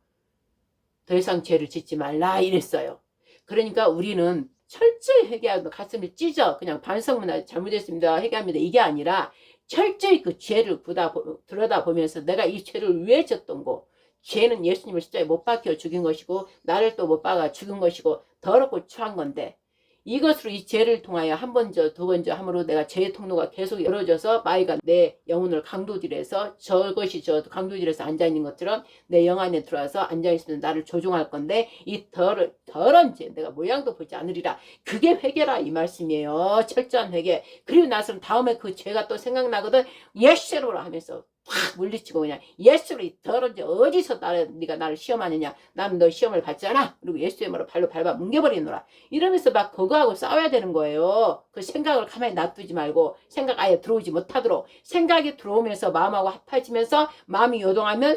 더 이상 죄를 짓지 말라 이랬어요. 그러니까 우리는 철저히 회개하고 가슴을 찢어 그냥 반성문 잘못했습니다 회개합니다 이게 아니라 철저히 그 죄를 들여다보면서 내가 이 죄를 왜 졌던 거, 죄는 예수님을 십자가에 못 박혀 죽인 것이고 나를 또 못 박아 죽인 것이고 더럽고 추한 건데 이것으로 이 죄를 통하여 한 번 져, 두 번 져 함으로 내가 죄의 통로가 계속 열어져서 마귀가 내 영혼을 강도질해서 저것이 저 강도질해서 앉아있는 것처럼 내 영 안에 들어와서 앉아있으면 나를 조종할 건데 이 더러운 죄 내가 모양도 보지 않으리라. 그게 회개라 이 말씀이에요. 철저한 회개. 그리고 나서는 다음에 그 죄가 또 생각나거든. 예수로라 하면서 확 물리치고 그냥 예수로 이 더러운 죄 어디서 네가 나를 시험하느냐. 나는 너 시험을 받지 않아. 그리고 예수의 말로 발로 밟아 뭉개버리노라. 이러면서 막 그거하고 싸워야 되는 거예요. 그 생각을 가만히 놔두지 말고 생각 아예 들어오지 못하도록 생각이 들어오면서 마음하고 합해지면서 마음이 요동하면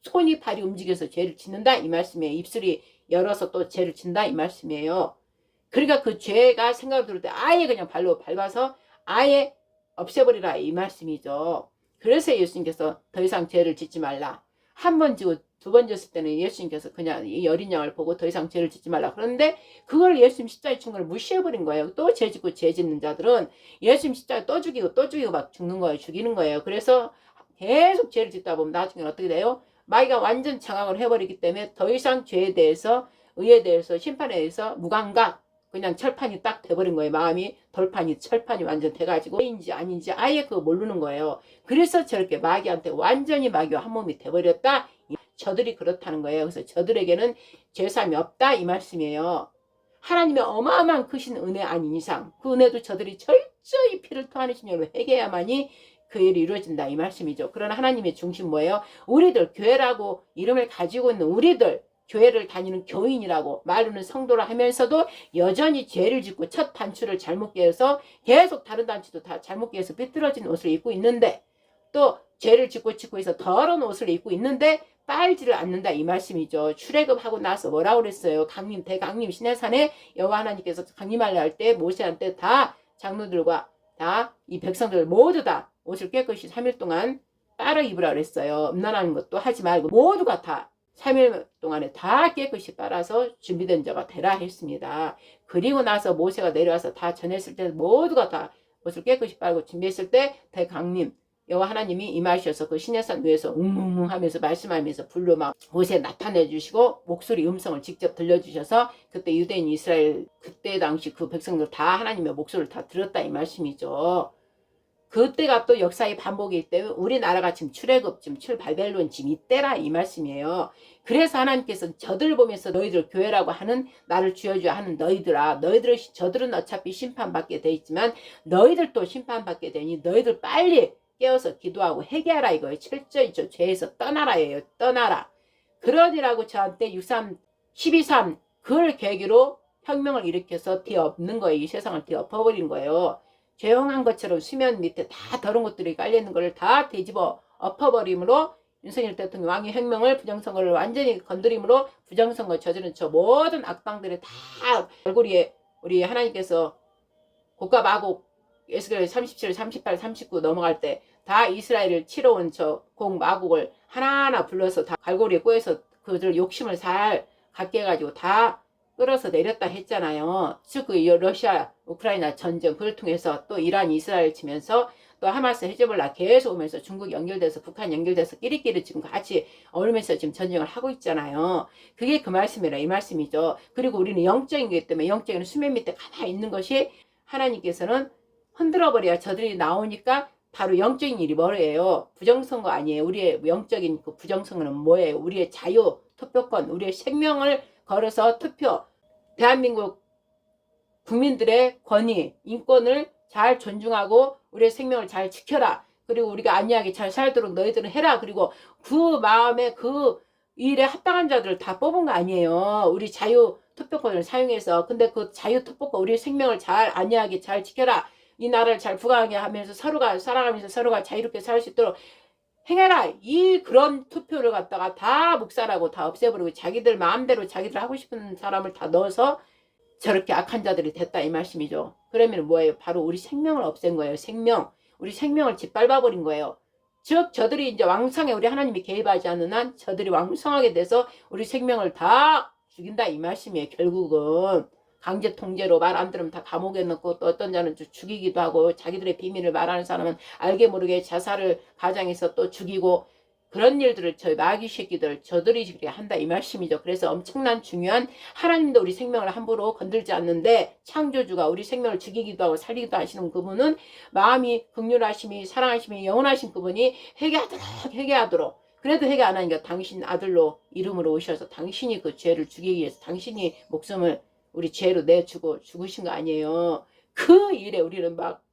손이 발이 움직여서 죄를 짓는다 이 말씀이에요. 입술이 열어서 또 죄를 짓는다 이 말씀이에요. 그러니까 그 죄가 생각이 들을 때 아예 그냥 발로 밟아서 아예 없애버리라 이 말씀이죠. 그래서 예수님께서 더 이상 죄를 짓지 말라. 한 번 지고 두 번 졌을 때는 예수님께서 그냥 이 어린 양을 보고 더 이상 죄를 짓지 말라. 그런데 그걸 예수님 십자가에 죽은 걸 무시해버린 거예요. 또 죄 짓고 죄 짓는 자들은 예수님 십자가에 또 죽이고 막 죽는 거예요. 죽이는 거예요. 그래서 계속 죄를 짓다 보면 나중에 어떻게 돼요? 마귀가 완전 장악을 해버리기 때문에 더 이상 죄에 대해서 의에 대해서 심판에 대해서 무감각 그냥 철판이 딱 돼버린 거예요. 마음이 철판이 완전 돼가지고 인지 아닌지 아예 그거 모르는 거예요. 그래서 저렇게 마귀한테 완전히 마귀와 한 몸이 돼버렸다. 저들이 그렇다는 거예요. 그래서 저들에게는 죄사함이 없다 이 말씀이에요. 하나님의 어마어마한 크신 은혜 아닌 이상 그 은혜도 저들이 철저히 피를 토하는 심령으로 회개해야만이 그 일이 이루어진다 이 말씀이죠. 그러나 하나님의 중심 뭐예요? 우리들, 교회라고 이름을 가지고 있는 우리들, 교회를 다니는 교인이라고 말로는 성도라 하면서도 여전히 죄를 짓고 첫 단추를 잘못 깨서 계속 다른 단추도 다 잘못 깨서 삐뚤어진 옷을 입고 있는데, 또 죄를 짓고 해서 더러운 옷을 입고 있는데 빨지를 않는다 이 말씀이죠. 출애굽하고 나서 뭐라고 그랬어요? 강림, 대강림 시내산에 여호와 하나님께서 강림하려 할 때 모세한테 다 장로들과 다 이 백성들 모두 다 옷을 깨끗이 3일 동안 빨아 입으라 그랬어요. 음란하는 것도 하지 말고 모두가 다 3일 동안에 다 깨끗이 빨아서 준비된 자가 되라 했습니다. 그리고 나서 모세가 내려와서 다 전했을 때 모두가 다 옷을 깨끗이 빨고 준비했을 때 대강림 여호와 하나님이 임하셔서 그 시내산 위에서 웅웅 하면서 말씀하면서 불로 막 모세에 나타내 주시고 목소리 음성을 직접 들려주셔서 그때 유대인 이스라엘 그때 당시 그 백성들 다 하나님의 목소리를 다 들었다 이 말씀이죠. 그때가 또 역사의 반복이기 때문에 우리나라가 지금 출애굽, 지금 출발벨론 지금 이때라 이 말씀이에요. 그래서 하나님께서 저들 보면서 너희들 교회라고 하는 나를 주여주야 하는 너희들아, 저들은 어차피 심판받게 돼 있지만 너희들도 심판받게 되니 너희들 빨리 깨어서 기도하고 회개하라 이거예요. 철저히 저 죄에서 떠나라예요. 떠나라. 그러니라고 저한테 12.3 그걸 계기로 혁명을 일으켜서 뒤엎는 거예요. 이 세상을 뒤엎어버린 거예요. 조용한 것처럼 수면 밑에 다 더러운 것들이 깔려있는 걸 다 뒤집어 엎어버림으로 윤석열 대통령 왕의 혁명을 부정선거를 완전히 건드림으로 부정선거 저지른 저 모든 악당들의 다 얼굴에 우리 하나님께서 국가 마국 에스겔 37, 38, 39 넘어갈 때 다 이스라엘을 치러 온 저 공마국을 하나하나 불러서 다 갈고리에 꼬여서 그들 욕심을 잘 갖게 해가지고 다 끌어서 내렸다 했잖아요. 즉 그 러시아 우크라이나 전쟁 그걸 통해서 또 이란 이스라엘 치면서 또 하마스 헤즈볼라 계속 오면서 중국 연결돼서 북한 연결돼서 끼리끼리 지금 같이 어울리면서 지금 전쟁을 하고 있잖아요. 그게 그 말씀이라 이 말씀이죠. 그리고 우리는 영적인 거기 때문에 영적인 수면 밑에 가만히 있는 것이 하나님께서는 흔들어버려야 저들이 나오니까 바로 영적인 일이 뭐예요? 부정선거 아니에요. 우리의 영적인 그 부정선거는 뭐예요? 우리의 자유, 투표권, 우리의 생명을 걸어서 투표, 대한민국 국민들의 권위, 인권을 잘 존중하고 우리의 생명을 잘 지켜라. 그리고 우리가 안전하게 잘 살도록 너희들은 해라. 그리고 그 마음에 그 일에 합당한 자들을 다 뽑은 거 아니에요. 우리 자유 투표권을 사용해서. 근데 그 자유 투표권, 우리의 생명을 잘 안전하게 잘 지켜라. 이 나라를 잘 부강하게 하면서 서로가 살아가면서 서로가 자유롭게 살 수 있도록 행해라. 이 그런 투표를 갖다가 다 묵살하고 다 없애버리고 자기들 마음대로 자기들 하고 싶은 사람을 다 넣어서 저렇게 악한 자들이 됐다 이 말씀이죠. 그러면 뭐예요? 바로 우리 생명을 없앤 거예요. 생명. 우리 생명을 짓밟아버린 거예요. 즉 저들이 이제 왕성해 우리 하나님이 개입하지 않는 한 저들이 왕성하게 돼서 우리 생명을 다 죽인다 이 말씀이에요. 결국은 강제 통제로 말 안 들으면 다 감옥에 넣고 또 어떤 자는 죽이기도 하고 자기들의 비밀을 말하는 사람은 알게 모르게 자살을 가장해서 또 죽이고 그런 일들을 저희 마귀 새끼들 저들이 그렇게 한다 이 말씀이죠. 그래서 엄청난 중요한 하나님도 우리 생명을 함부로 건들지 않는데 창조주가 우리 생명을 죽이기도 하고 살리기도 하시는 그분은 마음이 긍휼하심이 사랑하심이 영원하신 그분이 회개하도록 그래도 회개 안 하니까 당신 아들로 이름으로 오셔서 당신이 그 죄를 죽이기 위해서 당신이 목숨을 우리 죄로 내주고 죽으신 거 아니에요. 그 일에 우리는 막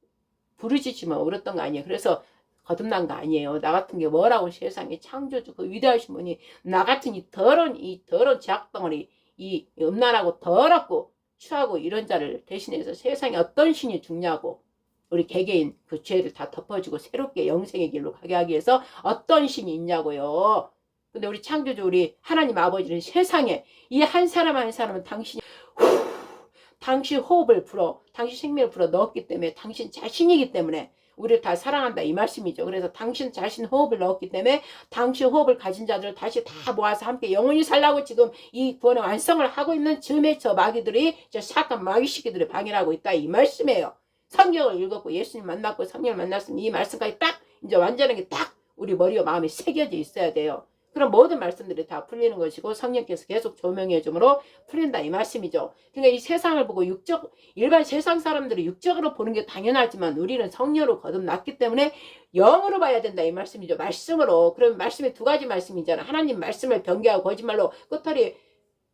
부르짖지만 울었던 거 아니에요. 그래서 거듭난 거 아니에요. 나 같은 게 뭐라고 세상에 창조주 그 위대하신 분이 나 같은 이 더러운 죄악덩어리 이 음란하고 더럽고 추하고 이런 자를 대신해서 세상에 어떤 신이 죽냐고 우리 개개인 그 죄를 다 덮어주고 새롭게 영생의 길로 가게 하기 위해서 어떤 신이 있냐고요. 근데 우리 창조주 우리 하나님 아버지는 세상에 이 한 사람 한 사람은 당신 호흡을 불어 당신 생명을 불어 넣었기 때문에 당신 자신이기 때문에 우리를 다 사랑한다 이 말씀이죠. 그래서 당신 자신 호흡을 넣었기 때문에 당신 호흡을 가진 자들을 다시 다 모아서 함께 영원히 살라고 지금 이 구원의 완성을 하고 있는 즈음에 저 마귀들이 저 사악한 마귀 새끼들을 방해하고 있다 이 말씀이에요. 성경을 읽었고 예수님 만났고 성령을 만났으면 이 말씀까지 딱 이제 완전하게 딱 우리 머리와 마음에 새겨져 있어야 돼요. 그럼 모든 말씀들이 다 풀리는 것이고 성령께서 계속 조명해 줌으로 풀린다 이 말씀이죠. 그러니까 이 세상을 보고 일반 세상 사람들이 육적으로 보는 게 당연하지만 우리는 성령으로 거듭났기 때문에 영으로 봐야 된다 이 말씀이죠. 말씀으로. 그럼 말씀이 두 가지 말씀이잖아. 하나님 말씀을 변개하고 거짓말로 끝털이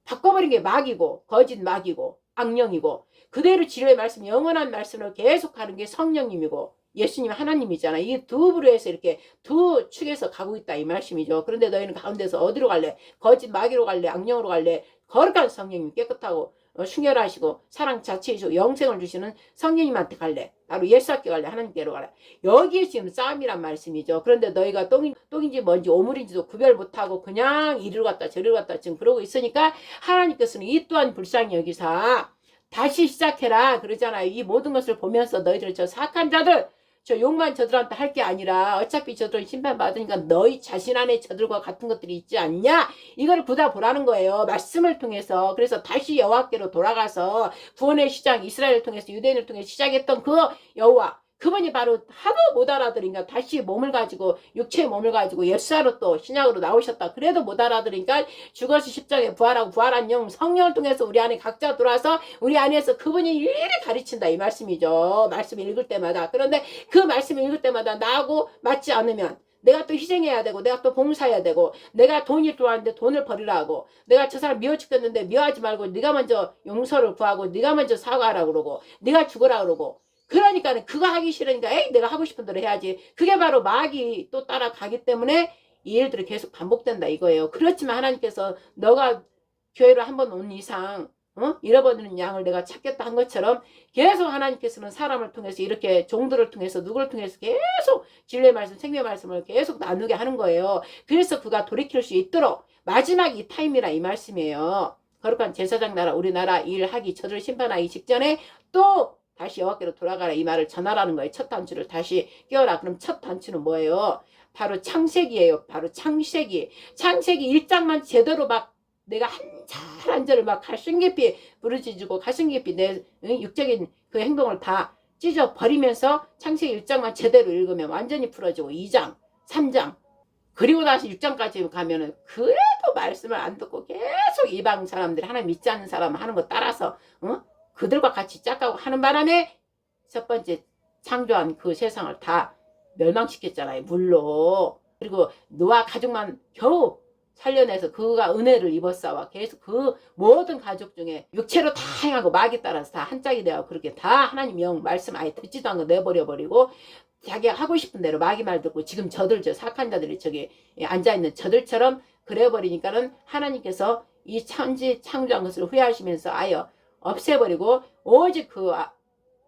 바꿔버린 게 마귀고 거짓 마귀고 악령이고 그대로 지뢰의 말씀 영원한 말씀으로 계속 가는 게 성령님이고 예수님 하나님이잖아. 이 두 부류에서 이렇게 두 축에서 가고 있다 이 말씀이죠. 그런데 너희는 가운데서 어디로 갈래? 거짓 마귀로 갈래? 악령으로 갈래? 거룩한 성령님 깨끗하고 순결하시고 사랑 자체이시고 영생을 주시는 성령님한테 갈래? 바로 예수께 갈래? 하나님께로 갈래? 여기에 지금 싸움이란 말씀이죠. 그런데 너희가 똥인지 뭔지 오물인지도 구별 못하고 그냥 이리로 갔다 저리로 갔다 지금 그러고 있으니까 하나님께서는 이 또한 불쌍히 여기사 다시 시작해라 그러잖아요. 이 모든 것을 보면서 너희들 저 사악한 자들 저 욕만 저들한테 할 게 아니라 어차피 저들은 심판받으니까 너희 자신 안에 저들과 같은 것들이 있지 않냐 이걸 보다 보라는 거예요. 말씀을 통해서. 그래서 다시 여호와께로 돌아가서 구원의 시작 이스라엘을 통해서 유대인을 통해서 시작했던 그 여호와 그분이 바로 하도 못 알아들으니까 다시 몸을 가지고 육체의 몸을 가지고 예수하러 또 신약으로 나오셨다. 그래도 못 알아들으니까 죽어서 십자가에 부활하고 부활한 영 성령을 통해서 우리 안에 각자 들어와서 우리 안에서 그분이 일일이 가르친다 이 말씀이죠. 말씀 읽을 때마다. 그런데 그 말씀 읽을 때마다 나하고 맞지 않으면 내가 또 희생해야 되고 내가 또 봉사해야 되고 내가 돈이 들어왔는데 돈을 버리라 하고 내가 저 사람 미워 죽겠는데 미워하지 말고 네가 먼저 용서를 구하고 네가 먼저 사과하라 그러고 네가 죽으라 그러고 그러니까는 그거 하기 싫으니까 에이 내가 하고 싶은 대로 해야지. 그게 바로 마귀 또 따라가기 때문에 이 일들이 계속 반복된다 이거예요. 그렇지만 하나님께서 너가 교회로 한 번 온 이상 잃어버리는 양을 내가 찾겠다 한 것처럼 계속 하나님께서는 사람을 통해서 이렇게 종들을 통해서 누구를 통해서 계속 진리의 말씀 생명의 말씀을 계속 나누게 하는 거예요. 그래서 그가 돌이킬 수 있도록 마지막 이 타임이라 이 말씀이에요. 거룩한 제사장 나라 우리나라 일하기 저들 심판하기 직전에 또 다시 여호와께로 돌아가라 이 말을 전하라는 거예요. 첫 단추를 다시 끼워라. 그럼 첫 단추는 뭐예요? 바로 창세기예요. 바로 창세기 1장만 제대로 막 내가 한 절을 막 가슴 깊이 부르짖고 가슴 깊이 내 육적인 그 행동을 다 찢어 버리면서 창세기 1장만 제대로 읽으면 완전히 풀어지고 2장 3장 그리고 다시 6장까지 가면은 그래도 말씀을 안 듣고 계속 이방 사람들이 하나님 믿지 않는 사람 하는 거 따라서 그들과 같이 짝하고 하는 바람에 첫 번째 창조한 그 세상을 다 멸망시켰잖아요. 물로. 그리고 노아 가족만 겨우 살려내서 그가 은혜를 입었사와 계속 그 모든 가족 중에 육체로 다 행하고 마귀 따라서 다 한 짝이 되어 그렇게 다 하나님 영 말씀 아예 듣지도 않고 내버려버리고 자기가 하고 싶은 대로 마귀 말 듣고 지금 저들 저 사악한 자들이 저기 앉아있는 저들처럼 그래버리니까는 하나님께서 이 창조한 것을 후회하시면서 아예 없애버리고 오직 그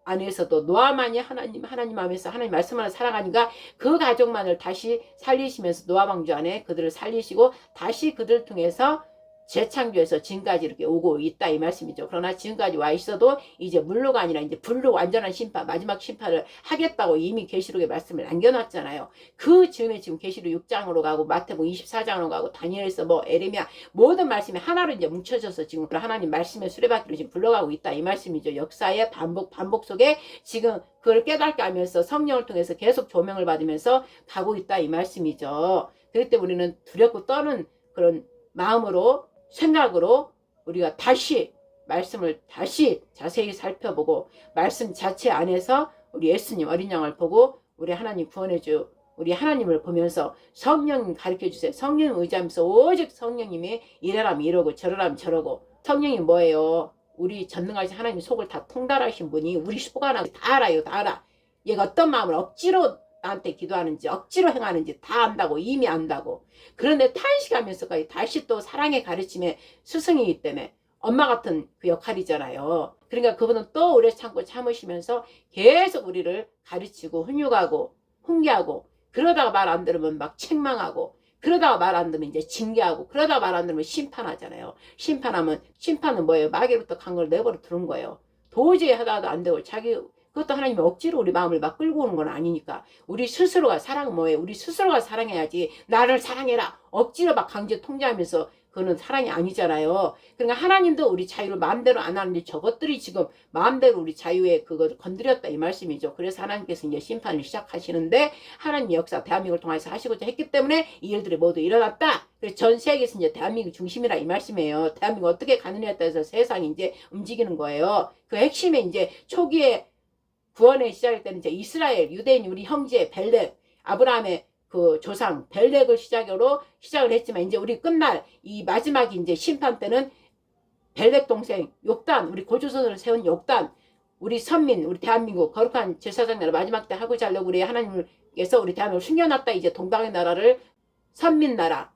안에서도 노아만이 하나님 하면서 하나님 말씀을 살아가니까 그 가족만을 다시 살리시면서 노아 방주 안에 그들을 살리시고 다시 그들 통해서 재창조해서 지금까지 이렇게 오고 있다 이 말씀이죠. 그러나 지금까지 와 있어도 이제 물로가 아니라 이제 불로 완전한 심판 마지막 심판을 하겠다고 이미 계시록의 말씀을 남겨놨잖아요. 그 즈음에 지금 계시록 6장으로 가고 마태복음 24장으로 가고 다니엘서 뭐 에레미야 모든 말씀이 하나로 이제 뭉쳐져서 지금 하나님 말씀의 수레바퀴로 지금 불러가고 있다 이 말씀이죠. 역사의 반복 속에 지금 그걸 깨닫게 하면서 성령을 통해서 계속 조명을 받으면서 가고 있다 이 말씀이죠. 그럴 때 우리는 두렵고 떠는 그런 마음으로 생각으로 우리가 다시 말씀을 다시 자세히 살펴보고 말씀 자체 안에서 우리 예수님 어린 양을 보고 우리 하나님 구원해줘 우리 하나님을 보면서 성령님 가르쳐주세요. 성령 의지하면서 오직 성령님이 이래라면 이러고 저러라면 저러고 성령이 뭐예요? 우리 전능하신 하나님 속을 다 통달하신 분이 우리 속 하나 다 알아요. 다 알아. 얘가 어떤 마음을 억지로 나한테 기도하는지 억지로 행하는지 다 안다고 이미 안다고. 그런데 탄식하면서까지 다시 또 사랑의 가르침의 스승이기 때문에 엄마 같은 그 역할이잖아요. 그러니까 그분은 또 오래 참고 참으시면서 계속 우리를 가르치고 훈육하고 훈계하고 그러다가 말 안 들으면 막 책망하고 그러다가 말 안 들으면 이제 징계하고 그러다가 말 안 들으면 심판하잖아요. 심판은 뭐예요? 마귀로부터 간 걸 내버려 두는 거예요. 도저히 하다도 안 되고 자기 그것도 하나님이 억지로 우리 마음을 막 끌고 오는 건 아니니까 우리 스스로가 사랑은 뭐예요? 우리 스스로가 사랑해야지 나를 사랑해라 억지로 막 강제 통제하면서 그거는 사랑이 아니잖아요. 그러니까 하나님도 우리 자유를 마음대로 안 하는데 저것들이 지금 마음대로 우리 자유에 그걸 건드렸다 이 말씀이죠. 그래서 하나님께서 이제 심판을 시작하시는데 하나님 역사 대한민국을 통해서 하시고자 했기 때문에 이 일들이 모두 일어났다. 그래서 전 세계에서 이제 대한민국 중심이라 이 말씀이에요. 대한민국 어떻게 가느냐에 따라서 세상이 이제 움직이는 거예요. 그 핵심에 이제 초기에 구원의 시작일 때는 이제 이스라엘, 유대인 우리 형제 벨렉, 아브라함의 그 조상 벨렉을 시작을 했지만 이제 우리 끝날 이 마지막이 이제 심판 때는 벨렉 동생 욕단 우리 고조선을 세운 욕단 우리 선민, 우리 대한민국 거룩한 제사장 나라 마지막 때 하고자 하려고 우리 하나님께서 우리 대한민국을 숨겨놨다. 이제 동방의 나라를 선민 나라,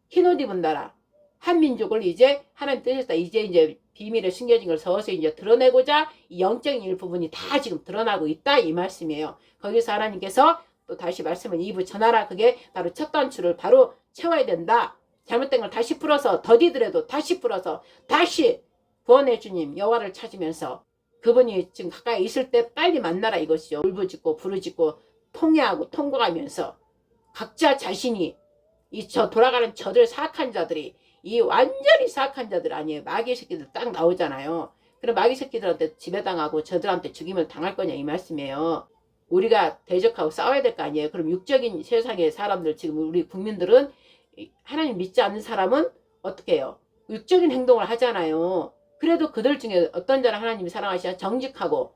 흰옷 입은 나라, 한민족을 이제 하나님 뜻했다. 이제 비밀에 숨겨진 걸 서서히 이제 드러내고자 이 영적인 일부분이 다 지금 드러나고 있다. 이 말씀이에요. 거기서 하나님께서 또 다시 말씀을 2부 전하라. 그게 바로 첫 단추를 바로 채워야 된다. 잘못된 걸 다시 풀어서 더디더라도 다시 풀어서 다시 구원의 주님 여호와를 찾으면서 그분이 지금 가까이 있을 때 빨리 만나라 이것이죠. 울부짖고 부르짖고 통회하고 통과하면서 각자 자신이 이 돌아가는 저들 사악한 자들이 이 완전히 사악한 자들 아니에요. 마귀 새끼들 딱 나오잖아요. 그럼 마귀 새끼들한테 지배당하고 저들한테 죽임을 당할 거냐 이 말씀이에요. 우리가 대적하고 싸워야 될 거 아니에요. 그럼 육적인 세상의 사람들 지금 우리 국민들은 하나님 믿지 않는 사람은 어떻게 해요? 육적인 행동을 하잖아요. 그래도 그들 중에 어떤 자를 하나님이 사랑하시냐 정직하고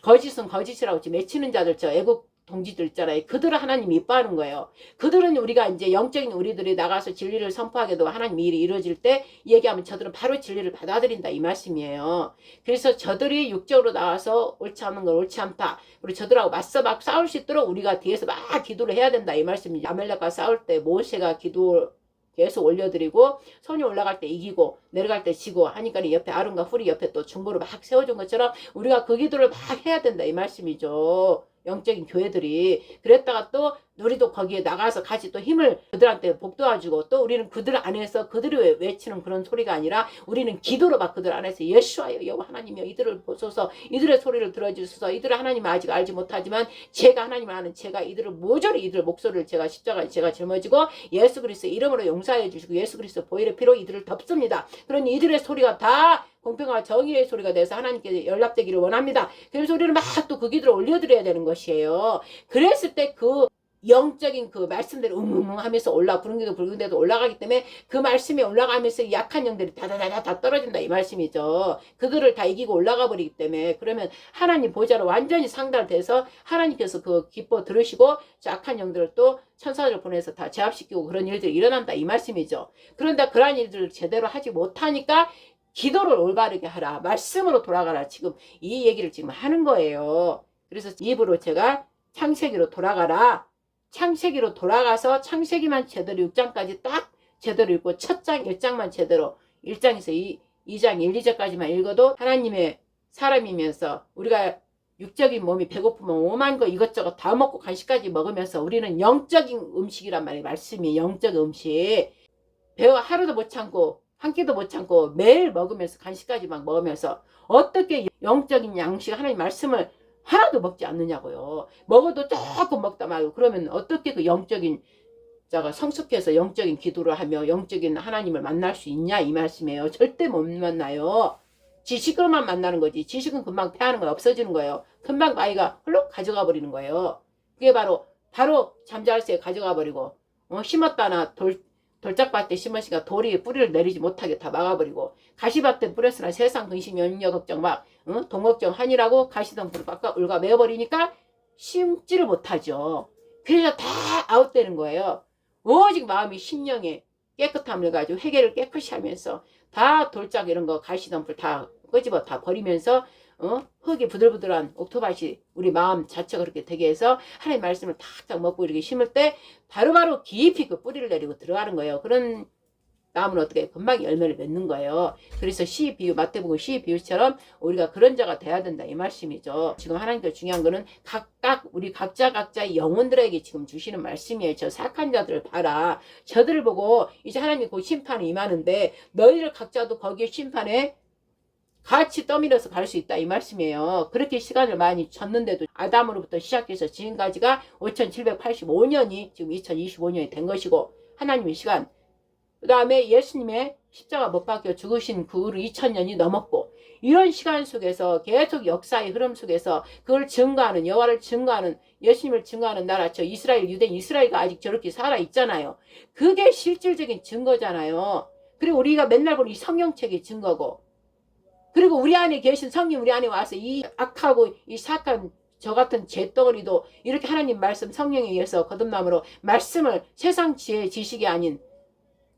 거짓은 거짓이라고 지금 외치는 자들 저 애국 동지들 있잖아요. 그들은 하나님이 이뻐하는 거예요. 그들은 우리가 이제 영적인 우리들이 나가서 진리를 선포하게도 하나님 일이 이루어질 때 얘기하면 저들은 바로 진리를 받아들인다 이 말씀이에요. 그래서 저들이 육적으로 나와서 옳지 않은 건 옳지 않다. 그리고 저들하고 맞서 막 싸울 수 있도록 우리가 뒤에서 막 기도를 해야 된다 이 말씀이죠. 아멜렉과 싸울 때 모세가 기도 계속 올려드리고 손이 올라갈 때 이기고 내려갈 때 지고 하니까 옆에 아론과 훌이 옆에 또 중보를 막 세워준 것처럼 우리가 그 기도를 막 해야 된다 이 말씀이죠. 영적인 교회들이. 그랬다가 또 우리도 거기에 나가서 같이 또 힘을 그들한테 복도와주고 또 우리는 그들 안에서 그들이 외치는 그런 소리가 아니라 우리는 기도로 막 그들 안에서 예수와여 여호와 하나님이여 이들을 보소서 이들의 소리를 들어주소서 이들을 하나님을 아직 알지 못하지만 제가 하나님을 아는 제가 이들을 모조리 이들 목소리를 제가 십자가에 제가 짊어지고 예수 그리스도의 이름으로 용서해 주시고 예수 그리스도 보혈의 피로 이들을 덮습니다. 그러니 이들의 소리가 다 공평과 정의의 소리가 돼서 하나님께 연락되기를 원합니다. 그래서 우리는 막 또 그 기도를 올려드려야 되는 것이에요. 그랬을 때 그 영적인 그 말씀대로 하면서 부릉기도 붉은데도 올라가기 때문에 그 말씀이 올라가면서 약한 영들이 다 떨어진다 이 말씀이죠. 그들을 다 이기고 올라가 버리기 때문에 그러면 하나님 보좌로 완전히 상달돼서 하나님께서 그 기뻐 들으시고 악한 영들을 또 천사들을 보내서 다 제압시키고 그런 일들이 일어난다 이 말씀이죠. 그런데 그러한 일들을 제대로 하지 못하니까 기도를 올바르게 하라. 말씀으로 돌아가라. 지금 이 얘기를 지금 하는 거예요. 그래서 입으로 제가 창세기로 돌아가라. 창세기로 돌아가서 창세기만 제대로 6장까지 딱 제대로 읽고 첫 장 1장만 제대로 1장에서 2장 1, 2절까지만 읽어도 하나님의 사람이면서 우리가 육적인 몸이 배고프면 오만 거 이것저것 다 먹고 간식까지 먹으면서 우리는 영적인 음식이란 말이에요. 말씀이 영적 음식. 배가 하루도 못 참고 한 끼도 못 참고 매일 먹으면서 간식까지 막 먹으면서 어떻게 영적인 양식 하나님 말씀을 하나도 먹지 않느냐고요. 먹어도 조금 먹다 말고 그러면 어떻게 그 영적인 자가 성숙해서 영적인 기도를 하며 영적인 하나님을 만날 수 있냐 이 말씀이에요. 절대 못 만나요. 지식으로만 만나는 거지. 지식은 금방 패하는 거 없어지는 거예요. 금방 아이가 홀로 가져가 버리는 거예요. 그게 바로 잠잘 새 가져가 버리고 심었다나 돌짝밭에 심으시니까 돌이 뿌리를 내리지 못하게 다 막아버리고 가시밭에 뿌렸으나 세상 근심 염려 걱정 막 돈 걱정 하니라고 가시덤불을 빡빡 울가 매어버리니까 심지를 못하죠. 그래서 다 아웃되는 거예요. 오직 마음이 심령에 깨끗함을 가지고 회개를 깨끗이 하면서 다 돌짝 이런 거 가시덤불 다 끄집어 다 버리면서 흙이 부들부들한 옥토밭이 우리 마음 자체가 그렇게 되게 해서 하나님 말씀을 탁탁 먹고 이렇게 심을 때 바로바로 깊이 그 뿌리를 내리고 들어가는 거예요. 그런 나무는 어떻게 금방 열매를 맺는 거예요. 그래서 마태복음 시 비유처럼 우리가 그런 자가 돼야 된다 이 말씀이죠. 지금 하나님께서 중요한 거는 각각 우리 각자의 영혼들에게 지금 주시는 말씀이에요. 저 사악한 자들을 봐라. 저들을 보고 이제 하나님이 곧 심판이 임하는데 너희를 각자도 거기에 심판에 같이 떠밀어서 갈 수 있다 이 말씀이에요. 그렇게 시간을 많이 줬는데도 아담으로부터 시작해서 지금까지가 5785년이 지금 2025년이 된 것이고 하나님의 시간 그 다음에 예수님의 십자가 못 박혀 죽으신 그 후로 2000년이 넘었고 이런 시간 속에서 계속 역사의 흐름 속에서 그걸 증거하는 여호와를 증거하는 예수님을 증거하는 나라 저 이스라엘 유대인 이스라엘가 아직 저렇게 살아있잖아요. 그게 실질적인 증거잖아요. 그리고 우리가 맨날 보는 이 성경책의 증거고 그리고 우리 안에 계신 성령 우리 안에 와서 이 악하고 이 사악한 저 같은 죄덩어리도 이렇게 하나님 말씀 성령에 의해서 거듭남으로 말씀을 세상 지혜 지식이 아닌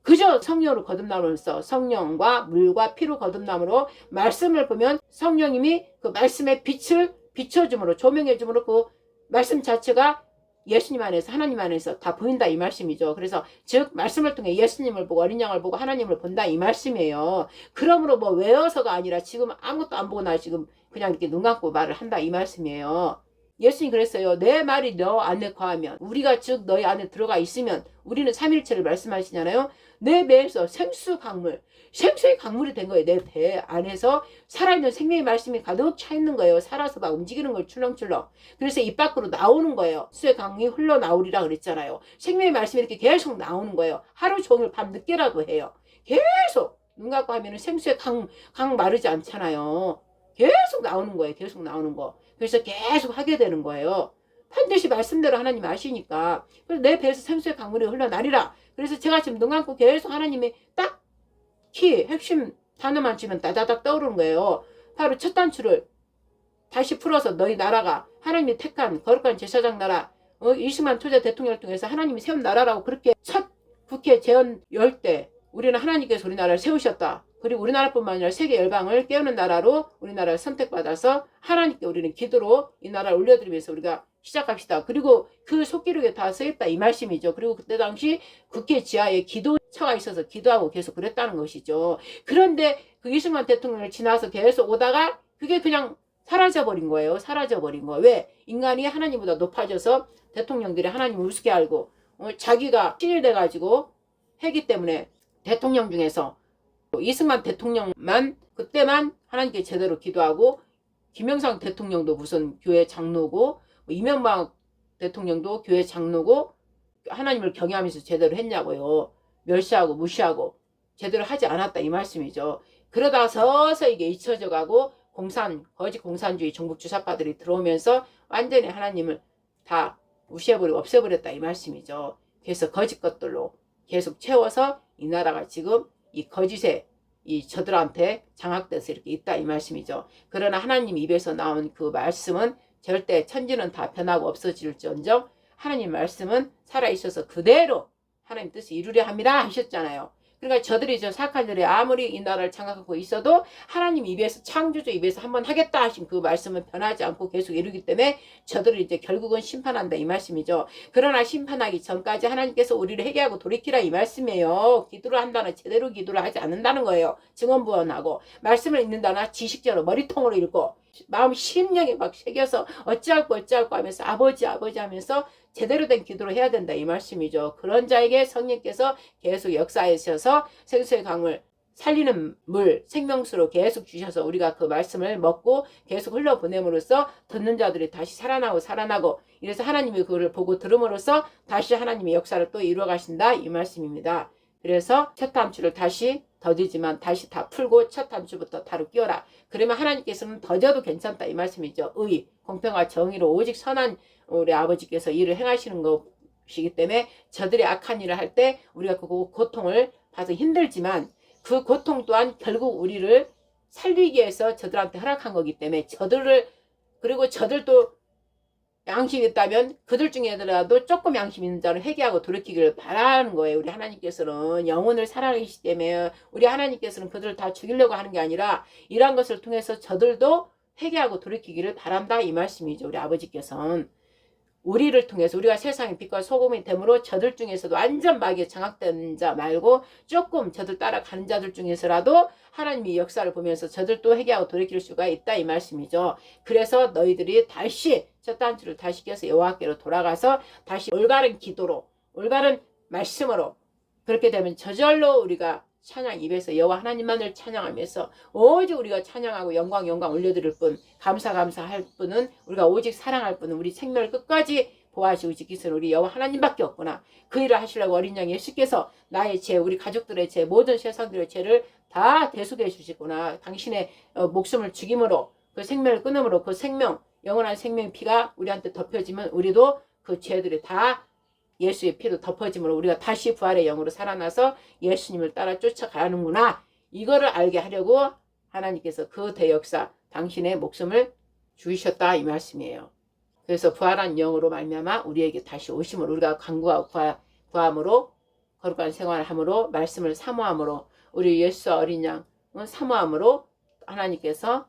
그저 성령으로 거듭남으로써 성령과 물과 피로 거듭남으로 말씀을 보면 성령님이 그 말씀의 빛을 비춰줌으로 조명해줌으로 그 말씀 자체가 예수님 안에서 하나님 안에서 다 보인다 이 말씀이죠. 그래서 즉 말씀을 통해 예수님을 보고 어린 양을 보고 하나님을 본다 이 말씀이에요. 그러므로 뭐 외워서가 아니라 지금 아무것도 안 보고 나 지금 그냥 이렇게 눈 감고 말을 한다 이 말씀이에요. 예수님 그랬어요. 내 말이 너 안에 거하면 우리가 즉 너희 안에 들어가 있으면 우리는 삼일체를 말씀하시잖아요. 내 배에서 생수 강물 생수의 강물이 된 거예요. 내 배 안에서 살아있는 생명의 말씀이 가득 차 있는 거예요. 살아서 막 움직이는 걸 출렁출렁. 그래서 입 밖으로 나오는 거예요. 수의 강이 흘러나오리라 그랬잖아요. 생명의 말씀이 이렇게 계속 나오는 거예요. 하루 종일 밤 늦게라도 해요. 계속 눈 감고 하면 생수의 강 마르지 않잖아요. 계속 나오는 거예요. 계속 나오는 거. 그래서 계속 하게 되는 거예요. 반드시 말씀대로 하나님 아시니까. 그래서 내 배에서 생수의 강물이 흘러나리라. 그래서 제가 지금 눈 감고 계속 하나님의 딱히 핵심 단어만 치면 따다닥 떠오르는 거예요. 바로 첫 단추를 다시 풀어서 너희 나라가 하나님이 택한 거룩한 제사장 나라 이승만 초대 대통령을 통해서 하나님이 세운 나라라고 그렇게 첫 국회 재헌 열 때 우리는 하나님께서 우리나라를 세우셨다. 그리고 우리나라뿐만 아니라 세계 열방을 깨우는 나라로 우리나라를 선택받아서 하나님께 우리는 기도로 이 나라를 올려드리면서 우리가 시작합시다. 그리고 그 속기록에 다 써있다 이 말씀이죠. 그리고 그때 당시 국회 지하에 기도처가 있어서 기도하고 계속 그랬다는 것이죠. 그런데 그 이승만 대통령을 지나서 계속 오다가 그게 그냥 사라져버린 거예요. 사라져버린 거. 왜? 인간이 하나님보다 높아져서 대통령들이 하나님을 우습게 알고 자기가 신이 돼가지고 했기 때문에 대통령 중에서 이승만 대통령만 그때만 하나님께 제대로 기도하고 김영삼 대통령도 무슨 교회 장로고 이명박 대통령도 교회 장로고 하나님을 경외하면서 제대로 했냐고요. 멸시하고 무시하고 제대로 하지 않았다 이 말씀이죠. 그러다가 서서히 이게 잊혀져 가고 거짓 공산주의 종북주사파들이 들어오면서 완전히 하나님을 다 무시해버리고 없애버렸다 이 말씀이죠. 그래서 거짓 것들로 계속 채워서 이 나라가 지금 이 거짓에 이 저들한테 장악돼서 이렇게 있다 이 말씀이죠. 그러나 하나님 입에서 나온 그 말씀은 절대 천지는 다 변하고 없어질지언정 하나님 말씀은 살아있어서 그대로 하나님 뜻을 이루려 합니다 하셨잖아요. 그러니까 저들이 저 사악한 들이 아무리 이 나라를 장악하고 있어도 하나님 입에서 창조주 입에서 한번 하겠다 하신 그 말씀은 변하지 않고 계속 이루기 때문에 저들을 이제 결국은 심판한다 이 말씀이죠. 그러나 심판하기 전까지 하나님께서 우리를 회개하고 돌이키라 이 말씀이에요. 기도를 한다는 제대로 기도를 하지 않는다는 거예요. 증언부언하고 말씀을 읽는다나 지식적으로 머리통으로 읽고 마음 심령에 막 새겨서 어찌할꼬 하면서 아버지 하면서 제대로 된 기도를 해야 된다 이 말씀이죠. 그런 자에게 성령께서 계속 역사하셔서 생수의 강을 살리는 물 생명수로 계속 주셔서 우리가 그 말씀을 먹고 계속 흘려보냄으로써 듣는 자들이 다시 살아나고 이래서 하나님이 그걸 보고 들음으로써 다시 하나님의 역사를 또 이루어 가신다 이 말씀입니다. 그래서 첫 단추를 다시 더디지만 다시 다 풀고 첫 단추부터 다루 끼워라. 그러면 하나님께서는 더뎌도 괜찮다 이 말씀이죠. 의, 공평과 정의로 오직 선한 우리 아버지께서 일을 행하시는 것이기 때문에 저들이 악한 일을 할 때 우리가 그 고통을 봐서 힘들지만 그 고통 또한 결국 우리를 살리기 위해서 저들한테 허락한 거기 때문에 그리고 저들도 양심이 있다면 그들 중에라도 조금 양심 있는 자를 회개하고 돌이키기를 바라는 거예요. 우리 하나님께서는 영혼을 사랑하시기 때문에 우리 하나님께서는 그들을 다 죽이려고 하는 게 아니라 이러한 것을 통해서 저들도 회개하고 돌이키기를 바란다 이 말씀이죠. 우리 아버지께서는 우리를 통해서 우리가 세상의 빛과 소금이 되므로 저들 중에서도 완전 마귀에 장악된 자 말고 조금 저들 따라가는 자들 중에서라도 하나님의 역사를 보면서 저들도 회개하고 돌이킬 수가 있다 이 말씀이죠. 그래서 너희들이 다시 첫 단추를 다시 껴서 여호와께로 돌아가서 다시 올바른 기도로 올바른 말씀으로 그렇게 되면 저절로 우리가 찬양 입에서 여호와 하나님만을 찬양하면서 오직 우리가 찬양하고 영광 올려드릴 뿐 감사할 뿐은 우리가 오직 사랑할 뿐은 우리 생명을 끝까지 보호하시고 지키시는 우리 여호와 하나님밖에 없구나. 그 일을 하시려고 어린 양 예수께서 나의 죄 우리 가족들의 죄 모든 세상들의 죄를 다 대속해 주시구나. 당신의 목숨을 죽임으로 그 생명을 끊음으로 그 생명 영원한 생명의 피가 우리한테 덮여지면 우리도 그 죄들이 다 예수의 피로 덮어짐으로 우리가 다시 부활의 영으로 살아나서 예수님을 따라 쫓아가는구나. 이거를 알게 하려고 하나님께서 그 대역사 당신의 목숨을 주셨다 이 말씀이에요. 그래서 부활한 영으로 말미암아 우리에게 다시 오심으로 우리가 간구하고 구함으로 거룩한 생활을 함으로 말씀을 사모함으로 우리 예수와 어린 양은 사모함으로 하나님께서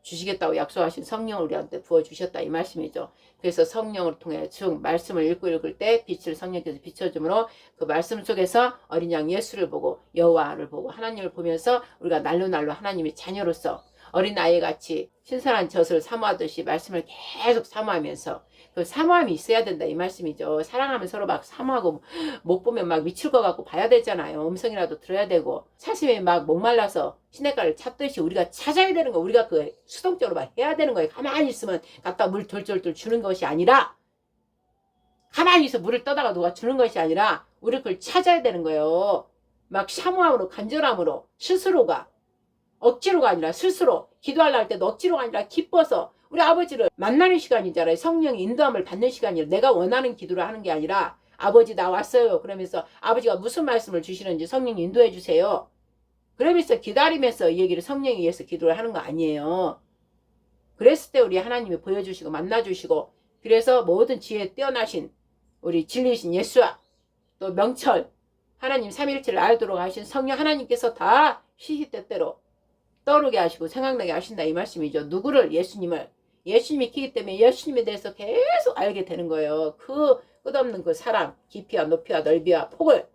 주시겠다고 약속하신 성령을 우리한테 부어주셨다 이 말씀이죠. 그래서 성령을 통해 즉 말씀을 읽을 때 빛을 성령께서 비춰주므로 그 말씀 속에서 어린 양 예수를 보고 여호와를 보고 하나님을 보면서 우리가 날로 하나님의 자녀로서 어린아이같이 신선한 젖을 사모하듯이 말씀을 계속 사모하면서 그 사모함이 있어야 된다 이 말씀이죠. 사랑하면 서로 막 사모하고 못 보면 막 미칠 것 같고 봐야 되잖아요. 음성이라도 들어야 되고 사심이 막 목말라서 시냇가를 찾듯이 우리가 찾아야 되는 거 우리가 그 수동적으로 막 해야 되는 거예요. 가만히 있으면 갖다 물 돌돌돌 주는 것이 아니라 가만히 있어 물을 떠다가 누가 주는 것이 아니라 우리 그걸 찾아야 되는 거예요. 막 사모함으로 간절함으로 스스로가 억지로가 아니라 스스로 기도하려 할 때도 억지로가 아니라 기뻐서 우리 아버지를 만나는 시간이잖아요. 성령의 인도함을 받는 시간이에요. 내가 원하는 기도를 하는 게 아니라 아버지 나 왔어요. 그러면서 아버지가 무슨 말씀을 주시는지 성령이 인도해 주세요. 그러면서 기다리면서 이 얘기를 성령에 의해서 기도를 하는 거 아니에요. 그랬을 때 우리 하나님이 보여주시고 만나주시고 그래서 모든 지혜에 뛰어나신 우리 진리신 예수와 또 명철 하나님 삼일체를 알도록 하신 성령 하나님께서 다 시시때때로 떠오르게 하시고 생각나게 하신다 이 말씀이죠. 누구를? 예수님을. 예수님이 키기 때문에 예수님에 대해서 계속 알게 되는 거예요. 그 끝없는 그 사랑 깊이와 높이와 넓이와 폭을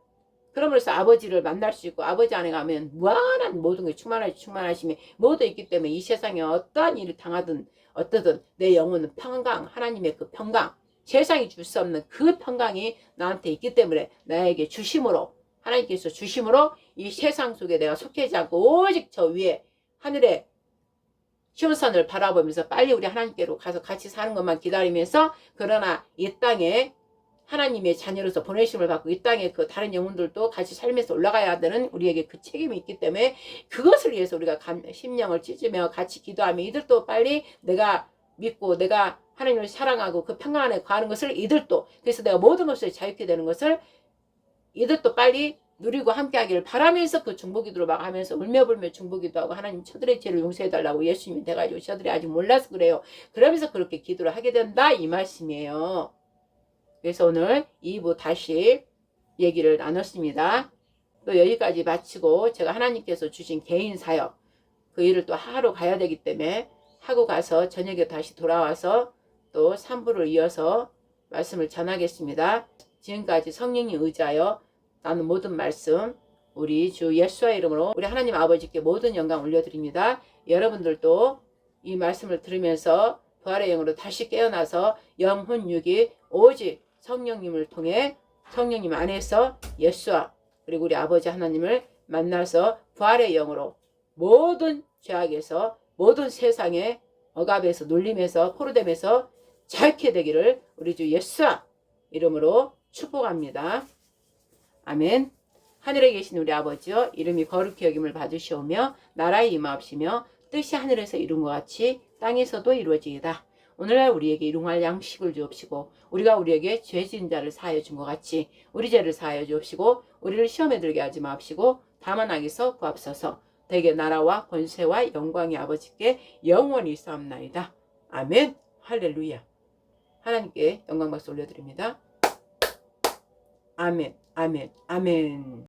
그러면서 아버지를 만날 수 있고 아버지 안에 가면 무한한 모든 게 충만하심이 모두 있기 때문에 이 세상에 어떠한 일을 당하든 어떠든 내 영혼은 평강 하나님의 그 평강 세상이 줄 수 없는 그 평강이 나한테 있기 때문에 나에게 주심으로 하나님께서 주심으로 이 세상 속에 내가 속해지 않고 오직 저 위에 하늘의 시온산을 바라보면서 빨리 우리 하나님께로 가서 같이 사는 것만 기다리면서 그러나 이 땅에 하나님의 자녀로서 보내심을 받고 이 땅에 그 다른 영혼들도 같이 살면서 올라가야 되는 우리에게 그 책임이 있기 때문에 그것을 위해서 우리가 심령을 찢으며 같이 기도하며 이들도 빨리 내가 믿고 내가 하나님을 사랑하고 그 평강 안에 거하는 것을 이들도 그래서 내가 모든 것을 자유케 되는 것을 이들도 빨리 누리고 함께 하기를 바라면서 그 중보기도를 막 하면서 울며불며 중보기도 하고 하나님 저들의 죄를 용서해달라고 예수님이 돼가지고 저들이 아직 몰라서 그래요. 그러면서 그렇게 기도를 하게 된다 이 말씀이에요. 그래서 오늘 2부 다시 얘기를 나눴습니다. 또 여기까지 마치고 제가 하나님께서 주신 개인 사역 그 일을 또 하러 가야 되기 때문에 하고 가서 저녁에 다시 돌아와서 또 3부를 이어서 말씀을 전하겠습니다. 지금까지 성령이 의지하여 나는 모든 말씀 우리 주 예수의 이름으로 우리 하나님 아버지께 모든 영광 올려드립니다. 여러분들도 이 말씀을 들으면서 부활의 영으로 다시 깨어나서 영혼 육이 오직 성령님을 통해 성령님 안에서 예수와 그리고 우리 아버지 하나님을 만나서 부활의 영으로 모든 죄악에서 모든 세상의 억압에서 놀림에서 포로됨에서 자유케 되기를 우리 주 예수와 이름으로 축복합니다. 아멘. 하늘에 계신 우리 아버지여 이름이 거룩히 여김을 받으시오며 나라의 임하옵시며 뜻이 하늘에서 이룬 것 같이 땅에서도 이루어지이다. 오늘날 우리에게 일용할 양식을 주옵시고 우리가 우리에게 죄 지은 자를 사하여 준 것 같이 우리 죄를 사하여 주옵시고 우리를 시험에 들게 하지 마옵시고 다만 악에서 구하옵소서. 대개 나라와 권세와 영광이 아버지께 영원히 있사옵나이다. 아멘. 할렐루야. 하나님께 영광 박수 올려드립니다. 아멘. 아멘. 아멘.